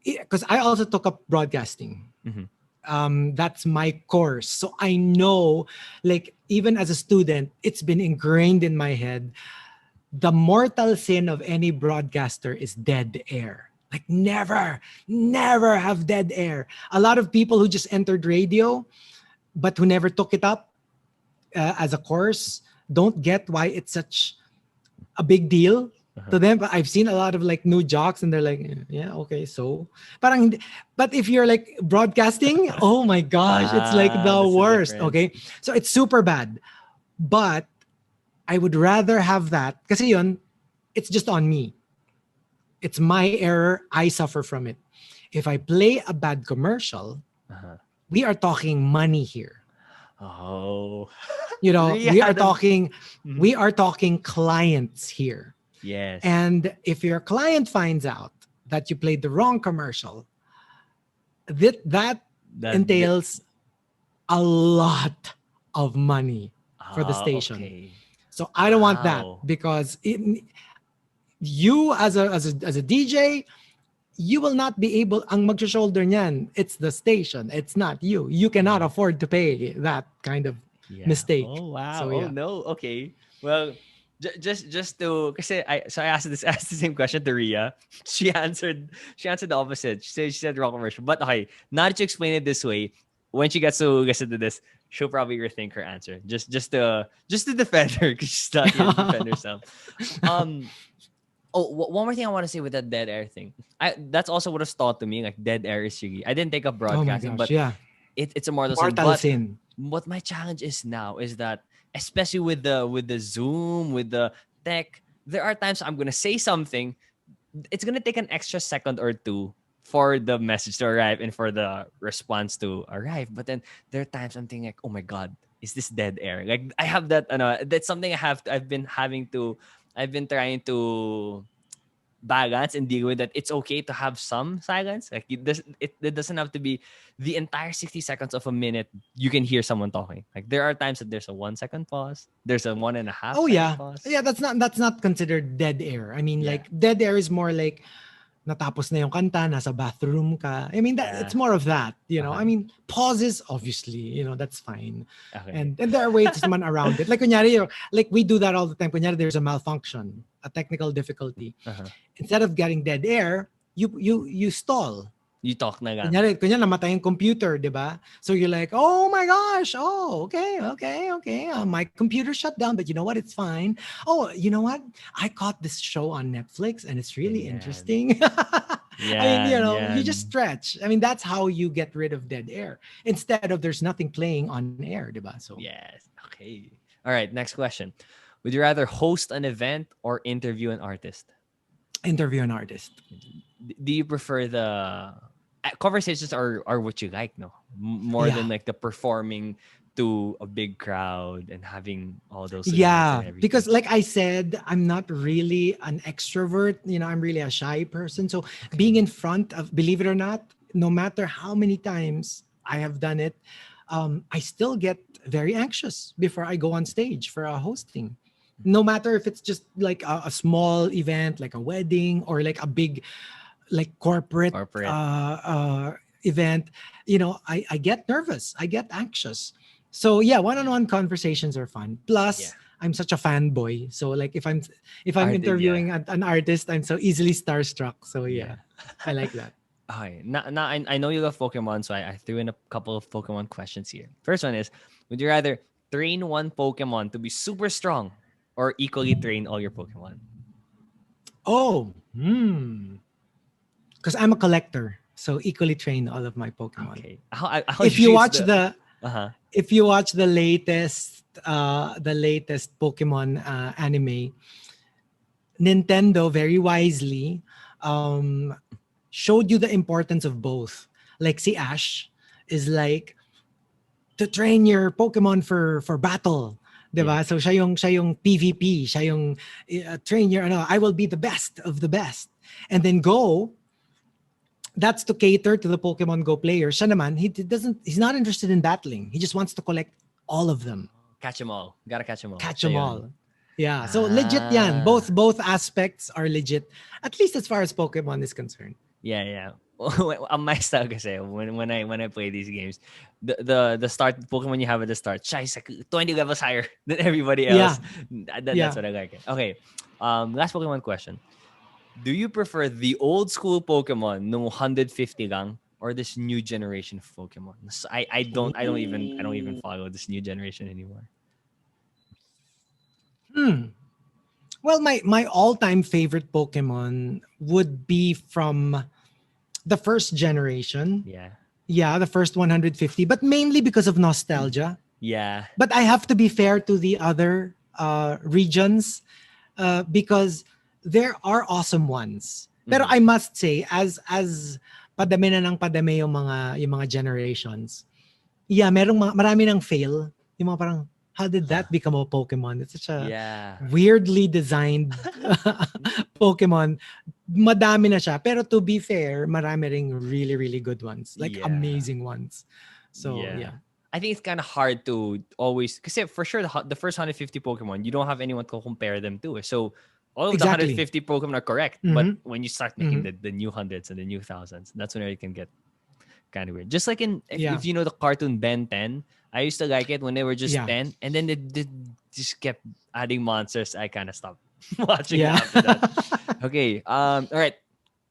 because I also took up broadcasting. Mm-hmm. That's my course. So I know, like, even as a student, it's been ingrained in my head. The mortal sin of any broadcaster is dead air. Like, never, never have dead air. A lot of people who just entered radio, but who never took it up as a course, don't get why it's such a big deal Uh-huh. to them. But I've seen a lot of like new jocks and they're like, yeah, okay, so. Parang, but if you're like broadcasting, oh my gosh, it's like Ah, the that's the worst. difference. Okay. So it's super bad. But I would rather have that. Kasi yun, it's just on me. It's my error. I suffer from it. If I play a bad commercial, Uh-huh. we are talking money here. Oh. You know, Yeah, the, Mhm. we are talking clients here. Yes. And if your client finds out that you played the wrong commercial, that The entails a lot of money for the ah, station. okay. So I don't want that Wow. because you as a DJ, you will not be able ang mag-shoulder niyan. It's the station. It's not you. You cannot Yeah. afford to pay that kind of Yeah. mistake. Oh wow. So Oh yeah. no. Okay. Well, just to kasi I asked this asked the same question to Ria. She answered the opposite. She said wrong commercial. But okay, now that you explain it this way, when she gets to listen to this, she'll probably rethink her answer. Just to defend her because she's not here to defend herself. Um. Oh, one more thing I want to say with that dead air thing. That's also what was taught to me. Like dead air is tricky. I didn't take up Oh my broadcasting, gosh, but yeah. it's a mortal sin. Mortal But sin. what my challenge is now is that especially with the Zoom, with the tech, there are times I'm gonna say something. It's gonna take an extra second or two for the message to arrive and for the response to arrive. But then there are times I'm thinking like, oh my god, is this dead air? Like I have that. That's something I've been having to. I've been trying to balance and deal with that. It's okay to have some silence. Like it doesn't have to be the entire 60 seconds of a minute. You can hear someone talking. Like there are times that there's a 1 second pause. There's a one and a half Oh second yeah. pause. Yeah, that's not considered dead air. I mean, Yeah. like dead air is more like natapos na yung kanta, nasa bathroom ka. I mean, that it's Yeah. more of that, you know. I Okay. mean, pauses obviously, that's fine. Okay. And there are ways naman around it. Like kunyari, like we do that all the time. Kunyari there's a malfunction, a technical difficulty. Uh-huh. Instead of getting dead air, you stall. You talk na lang. Kunyari namatay yung computer, di ba? So you're like, oh my gosh, oh, okay. My computer shut down, but you know what? It's fine. Oh, you know what? I caught this show on Netflix and it's really Ganyan. interesting. I mean, you Yan, know, you yan. just stretch. I mean, that's how you get rid of dead air instead of there's nothing playing on air, diba? So Yes. Okay. All right, next question. Would you rather host an event or interview an artist? interview an artist. Do you prefer the conversations are what you like, no? More than Yeah. like the performing to a big crowd and having all those lights and Yeah, everything. because like I said, I'm not really an extrovert. You know, I'm really a shy person. So being Okay. in front of, believe it or not, no matter how many times I have done it, I still get very anxious before I go on stage for a hosting. No matter if it's just like a small event, like a wedding, or like a big, like corporate Corporate. event, you know, I get nervous. I get anxious. So yeah, one-on-one conversations are fun. Yeah. Plus, I'm such a fanboy. So like if I'm Yeah. interviewing an artist, I'm so easily starstruck. So Yeah. yeah, I like that. Okay. Now I know you love Pokemon, so I threw in a couple of Pokemon questions here. First one is, would you rather train one Pokemon to be super strong or equally train all your Pokemon? Oh, because I'm a collector, so equally train all of my Pokemon. Okay. I'll If you use watch the the uh-huh. if you watch the latest Pokemon anime, Nintendo very wisely um, showed you the importance of both. Like si Ash is like to train your Pokemon for battle. Yeah. 'Di ba? So siya yung PvP, siya yung train your ano, I will be the best of the best. And then Go, that's to cater to the Pokemon Go player. Siya naman, he's not interested in battling. He just wants to collect all of them. Catch them all. Gotta catch them all. Catch Siya them yun. all. Yeah, so legit yan. Both Ah. both aspects are legit. At least as far as Pokemon is concerned. Yeah, yeah. On my style kasi, when I play these games, the start Pokemon you have at the start, siya is like 20 levels higher than everybody else. Yeah, That's yeah. what I like. Okay. Last Pokemon question. Do you prefer the old school Pokemon no 150 lang or this new generation of Pokemon? I don't even Ooh. follow this new generation anymore. Hmm. Well, my all-time favorite Pokemon would be from the first generation. Yeah. Yeah, the first 150, but mainly because of nostalgia. Yeah. But I have to be fair to the other regions because there are awesome ones. Pero Mhm. I must say, as padami na ng padami yung mga generations, yeah, marami ng fail. Yung mga parang, how did that become a Pokemon? It's such a Yeah. weirdly designed Pokemon. Madami na siya. Pero to be fair, marami ring really, really good ones. Like Yeah. amazing ones. So, Yeah. yeah. I think it's kind of hard to always, because for sure the first 150 Pokemon, you don't have anyone to compare them to. So all of the Exactly. 150 Pokemon are correct. But Mm-hmm. when you start making Mm-hmm. the new hundreds and the new thousands, that's when it can get kind of weird. Just like in, if Yeah. you know the cartoon Ben 10, I used to like it when they were just Yeah. 10, and then they just kept adding monsters. I kind of stopped watching Yeah. after that. Okay. All right.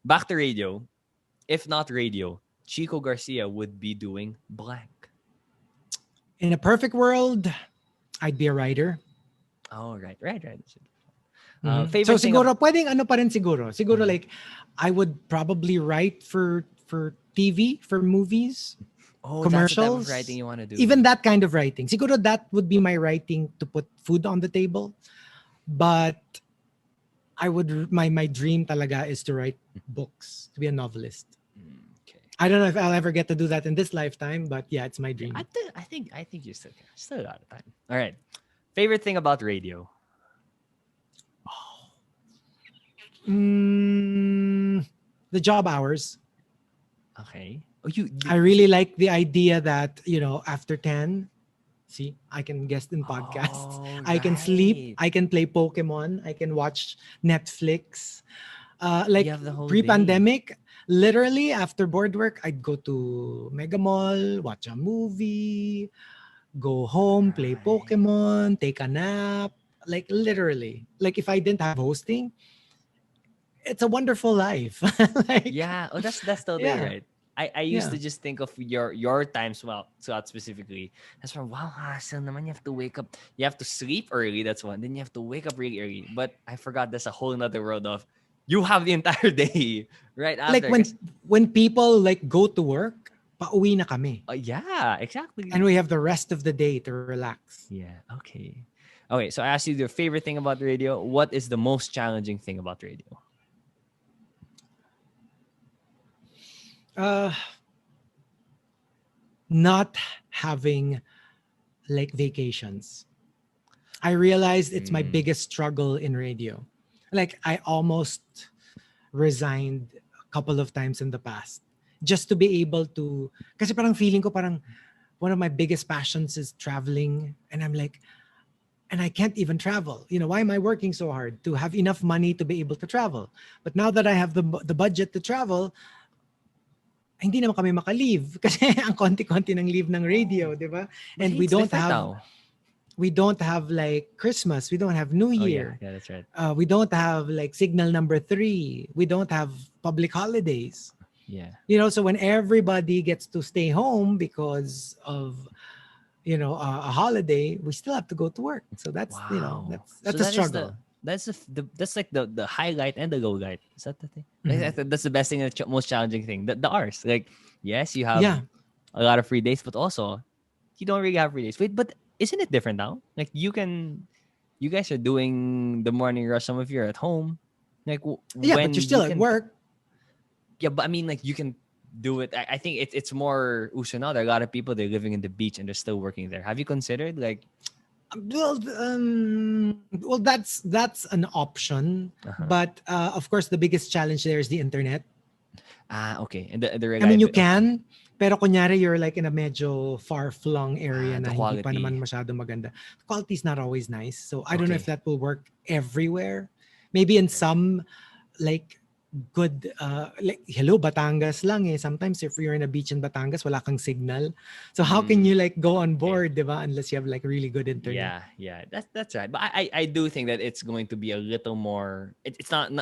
Back to radio. If not radio, Chico Garcia would be doing blank. In a perfect world, I'd be a writer. Oh, right. So Favorite thing siguro about pwedeng ano pa rin siguro. Siguro Mhm. like I would probably write for TV, for movies, Oh, that's the type of writing commercials, you want to do. even that kind of writing. Siguro that would be my writing to put food on the table. But my dream talaga is to write books, to be a novelist. Okay. I don't know if I'll ever get to do that in this lifetime, but yeah, it's my Yeah, dream. I think you still got time. All right. Favorite thing about radio. Mm, the job hours. Okay. Oh, you, I really like the idea that, after 10, see, I can guest in podcasts. oh, I can sleep. right. I can play Pokemon. I can watch Netflix. You Like have the whole day. pre-pandemic, literally after board work, I'd go to Mega Mall, watch a movie, go home, play Right. Pokemon, take a nap. Like literally. Like if I didn't have hosting, it's a wonderful life. Like, Yeah. Oh, that's totally yeah, right. I used yeah. to just think of your times, well, so out specifically. That's from wow, hassle naman. You have to wake up. You have to sleep early. That's one. Then you have to wake up really early. But I forgot there's a whole another world of You have the entire day right Like after. when people like go to work, pauwi na kami. Yeah, exactly. And we have the rest of the day to relax. Yeah. Okay. Okay. So I asked you your favorite thing about radio. What is the most challenging thing about radio? Uh, not having like vacations. I realized it's my Mm, biggest struggle in radio. Like I almost resigned a couple of times in the past just to be able to, kasi parang feeling ko parang one of my biggest passions is traveling, and I'm like, and I can't even travel. Why am I working so hard to have enough money to be able to travel? But now that I have the budget to travel, hindi naman kami maka-leave kasi ang konti-konti ng leave ng radio, oh, 'di ba? but And hey, it's different now. we don't have like Christmas, we don't have New Oh yeah, Year. yeah, that's right. We don't have like signal number 3. We don't have public holidays. Yeah. So when everybody gets to stay home because of a holiday, we still have to go to work. So that's Wow. So that's a that is struggle. that's like the highlight and the low light. Is that the thing? Like, Mhm. that's the best thing, the most challenging thing. The hours. Like, yes, you have Yeah. a lot of free days, but also you don't really have free days. Wait, but isn't it different now? Like you guys are doing the morning rush. Some of you are at home. Like Yeah, but you're when you still at can, work. yeah, but I mean, like you can do it. I think it's more uso now. There are a lot of people, they're living in the beach and they're still working there. Have you considered like? Well, that's an option, Uh-huh. but of course, the biggest challenge there is the internet. Okay, and the I mean, you reliability. Okay, can, pero kunyari you're like in a medyo far-flung area the na hindi pa naman quality. masyado maganda. The quality is not always nice. So I don't know if Okay. that will work everywhere. Maybe in some like good like hello Batangas lang eh. Sometimes if you're in a beach in Batangas, wala kang signal. So how can you like go on Okay. board, 'di ba? Unless you have like really good internet. Yeah. That's right. But I do think that it's going to be a little more. It's not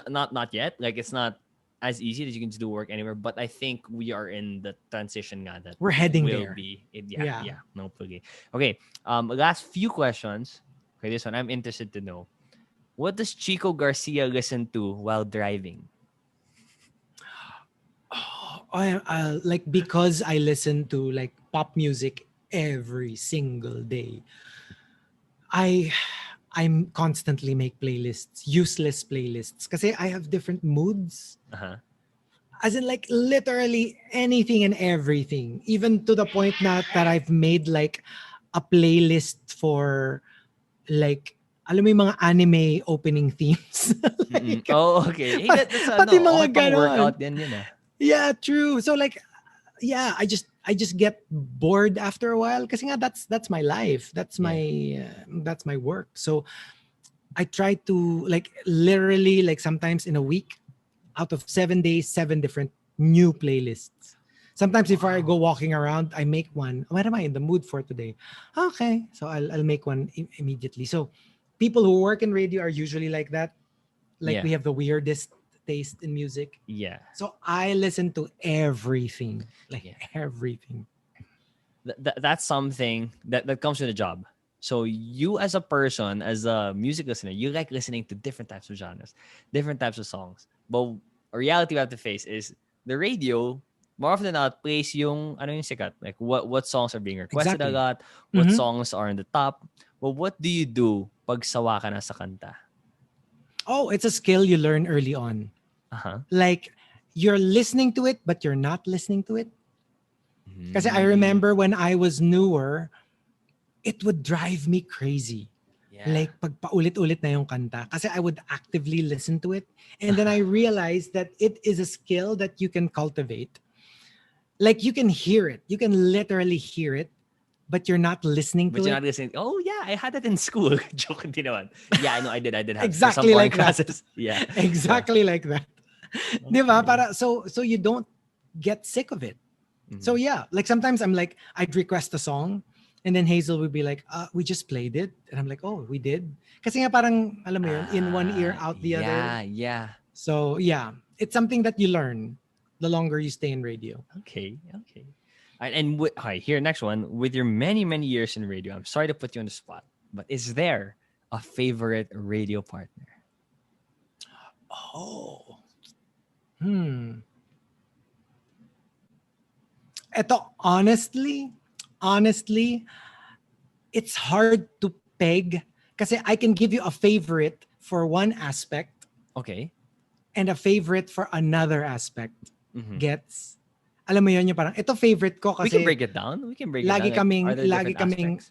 yet. Like it's not as easy that you can just do work anywhere. But I think we are in the transition nga that We're it heading will there. be. Yeah. Yeah. No pluggy. Okay. Last few questions. Okay, this one I'm interested to know. What does Chico Garcia listen to while driving? Like because I listen to like pop music every single day. I I'm constantly make playlists, useless playlists. Kasi I have different moods. Uh-huh. As in like literally anything and everything. Even to the point that I've made like a playlist for like alam mo yung mga anime opening themes. Mm-mm. Like, Oh, okay. Hey, that's pati okay mga pang ganon. workout din yun ah. Yeah, true. So like yeah, I just get bored after a while kasi nga that's my life. Yeah. That's my work. So I try to like literally like sometimes in a week out of 7 days 7 different new playlists. Sometimes if I go Wow. walking around, I make one. What am I in the mood for today? Okay, so I'll make one immediately. So people who work in radio are usually like that. Like Yeah. we have the weirdest taste in music. Yeah. So I listen to everything, like Yeah. everything. That's something that comes with a job. So you as a person, as a music listener, you like listening to different types of genres, different types of songs. But a reality we have to face is the radio more often than not plays yung sikat. Like what songs are being requested a Exactly. lot, what Mhm. songs are in the top. Well, what do you do pag sawa ka na sa kanta? Oh, it's a skill you learn early on. Uh-huh. Like you're listening to it, but you're not listening to it. Because I Mm, remember when I was newer, it would drive me crazy. yeah. Like pag paulit-ulit na yung kanta. Kasi I would actively listen to it. And then I realized that it is a skill that you can cultivate. Like you can hear it. You can literally hear it, but you're not listening But to you're it. not listening. Oh yeah, I had that in school. Joke hindi naman. Yeah, I know. I did have for some Exactly foreign like that. classes. Yeah, yeah. Exactly like that. Di ba? Okay. So you don't get sick of it. So Mhm. yeah, like sometimes I'm like, I'd request a song and then Hazel would be like, we just played it. And I'm like, oh, we did? Kasi nga parang, alam mo yun, in one ear, out the other. Yeah. So yeah, it's something that you learn the longer you stay in radio. Okay. Okay, here next one. With your many years in radio, I'm sorry to put you on the spot, but is there a favorite radio partner? Oh. Hmm. Eto, honestly, it's hard to peg kasi I can give you a favorite for one aspect Okay. and a favorite for another aspect. Mm-hmm. Gets? Alam mo yun, yung parang, ito favorite ko We can kasi break it down. We can break it down. Like, are there lagi different kaming, aspects?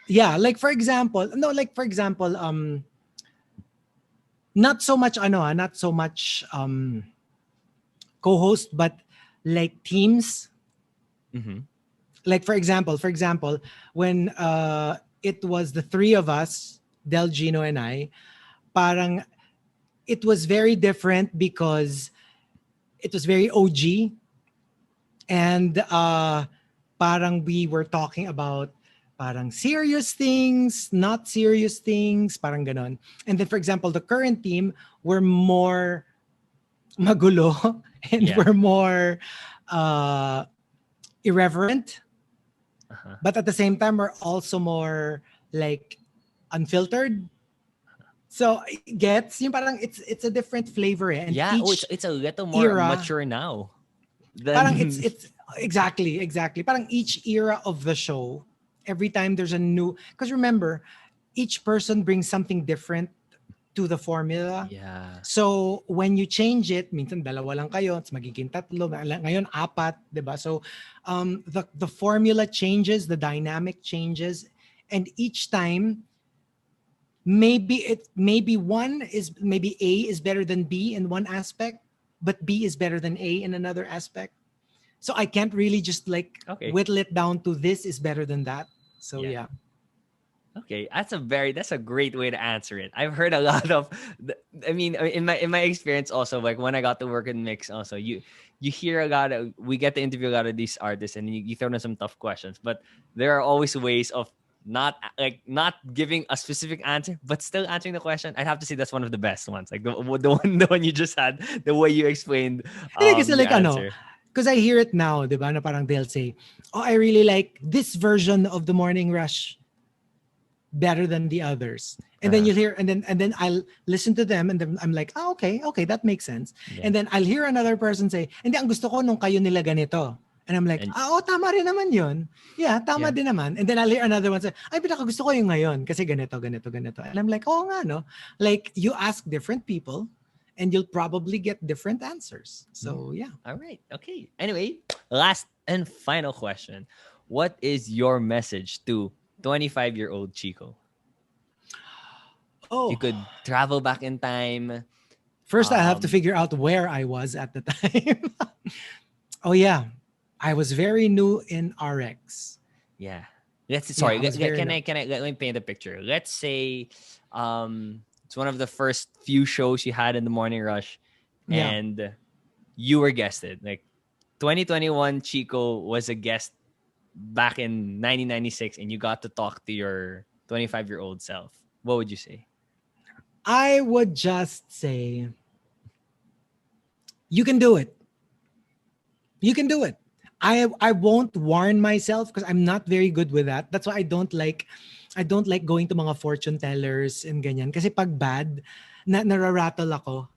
yeah, like for example, no, like for example, not so much not so much co-host, but like teams. Mm-hmm. Like for example, when it was the three of us, Del, Gino, and I, parang it was very different because it was very OG, and parang we were talking about parang serious things, not serious things, parang ganon. And then for example, the current team were more magulo and Yeah. were more uh, irreverent, Uh-huh. but at the same time we're also more like unfiltered. So gets yung parang it's a different flavor eh. And Yeah. Oh, each it's a little more era, mature now parang than. it's exactly. Parang each era of the show, every time there's a new, because remember, each person brings something different to the formula. Yeah. So when you change it, minsan dalawa lang kayo, it's magiging tatlo, ngayon apat, 'di ba? So the formula changes, the dynamic changes, and each time maybe A is better than B in one aspect, but B is better than A in another aspect. So I can't really just like Okay. whittle it down to this is better than that. So Yeah. yeah. Okay, that's a great way to answer it. I've heard a lot of, I mean, in my experience also, like when I got to work in mix, also you hear a lot of, we get to interview a lot of these artists, and you throw in some tough questions, but there are always ways of not giving a specific answer, but still answering the question. I'd have to say that's one of the best ones, like the one you just had, the way you explained Hindi kasi the like answer. because I hear it now, di ba, na parang they'll say, oh, I really like this version of the Morning Rush better than the others. And then Uh, you'll hear, and then I'll listen to them, and then I'm like, oh, okay, that makes sense. yeah, And then I'll hear another person say, hindi, ang gusto ko nung kayo nila ganito. And I'm like, and oh, tama rin naman yun. Yeah, tama yeah. din naman. And then I'll hear another one say, ay, pinaka gusto ko yung ngayon kasi ganito. And I'm like, oh nga, no? Like, you ask different people and you'll probably get different answers. So, yeah. All right. Okay. Anyway, last and final question. What is your message to 25-year-old Chico? If you Oh, could travel back in time, first I have to um, figure out where I was at the time. Oh, yeah. I was very new in RX. yeah. Let's Yeah, sorry. I was very new. Can I let me paint a picture? Let's say, it's one of the first few shows you had in the morning rush, Yeah. and you were guested. Like 2021, Chico was a guest back in 1996, and you got to talk to your 25-year-old self. What would you say? I would just say, you can do it. You can do it. I won't warn myself because I'm not very good with that. That's why I don't like going to mga fortune tellers and ganyan. Kasi pag bad, nararattle ako.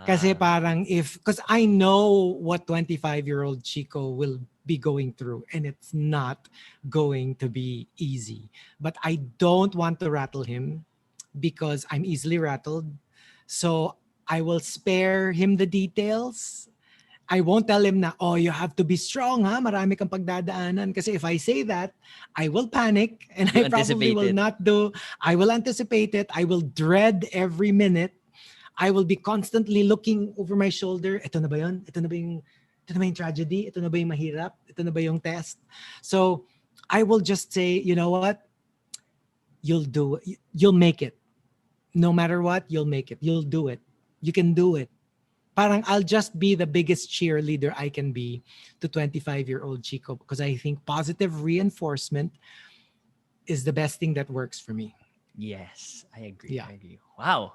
Kasi Ah, parang because I know what 25-year-old Chico will be going through, and it's not going to be easy. But I don't want to rattle him because I'm easily rattled. So I will spare him the details. I won't tell him na, oh, you have to be strong, ha? Marami kang pagdadaanan. Kasi if I say that, I will panic and you I probably anticipate will it. not do, I will anticipate it. I will dread every minute. I will be constantly looking over my shoulder. Ito na ba yun? Ito na ba yung tragedy? Ito na ba yung mahirap? Ito na ba yung test? So I will just say, you know what? You'll make it. No matter what, you'll make it. You'll do it. You can do it. Parang I'll just be the biggest cheerleader I can be to 25-year-old Chico because I think positive reinforcement is the best thing that works for me. Yes, I agree. Yeah. I agree. Wow.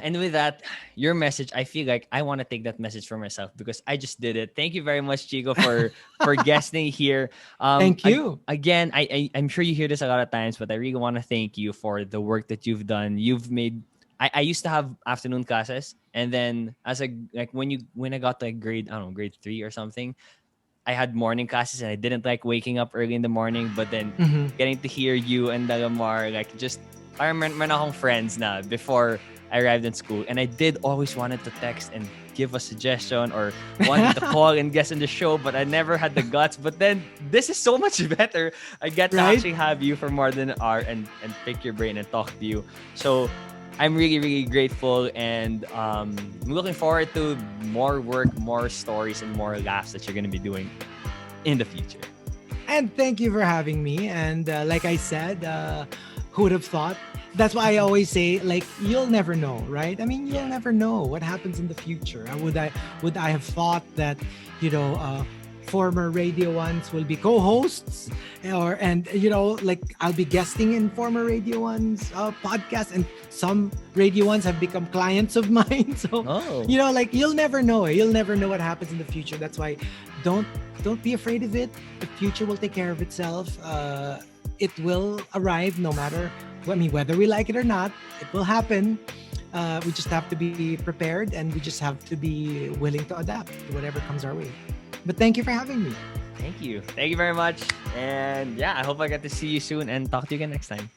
And with that, your message, I feel like I want to take that message for myself because I just did it. Thank you very much, Chico, for guesting here. Thank you. Again, I'm sure you hear this a lot of times, but I really want to thank you for the work that you've done. You've made I used to have afternoon classes, and then as a like when I got to like grade, I don't know, grade 3 or something, I had morning classes and I didn't like waking up early in the morning. But then Mhm. getting to hear you and Dalamar, like just parang man akong friends na before I arrived in school. And I did always wanted to text and give a suggestion or wanted to call and guest in the show, but I never had the guts. But then this is so much better. I get to Right? actually have you for more than an hour and pick your brain and talk to you. So I'm really, really grateful, and I'm looking forward to more work, more stories, and more laughs that you're going to be doing in the future. And thank you for having me. And like I said, who would have thought? That's why I always say, like, you'll never know, right? I mean, you'll never know what happens in the future. Would I have thought that, former radio ones will be co-hosts, like I'll be guesting in former radio ones podcast, and some radio ones have become clients of mine. So Oh, like you'll never know. You'll never know what happens in the future. That's why don't don't be afraid of it. The future will take care of itself. It will arrive no matter, I mean, whether we like it or not. It will happen. We just have to be prepared, and we just have to be willing to adapt to whatever comes our way. But thank you for having me. thank you. Thank you very much. And yeah, I hope I get to see you soon and talk to you again next time.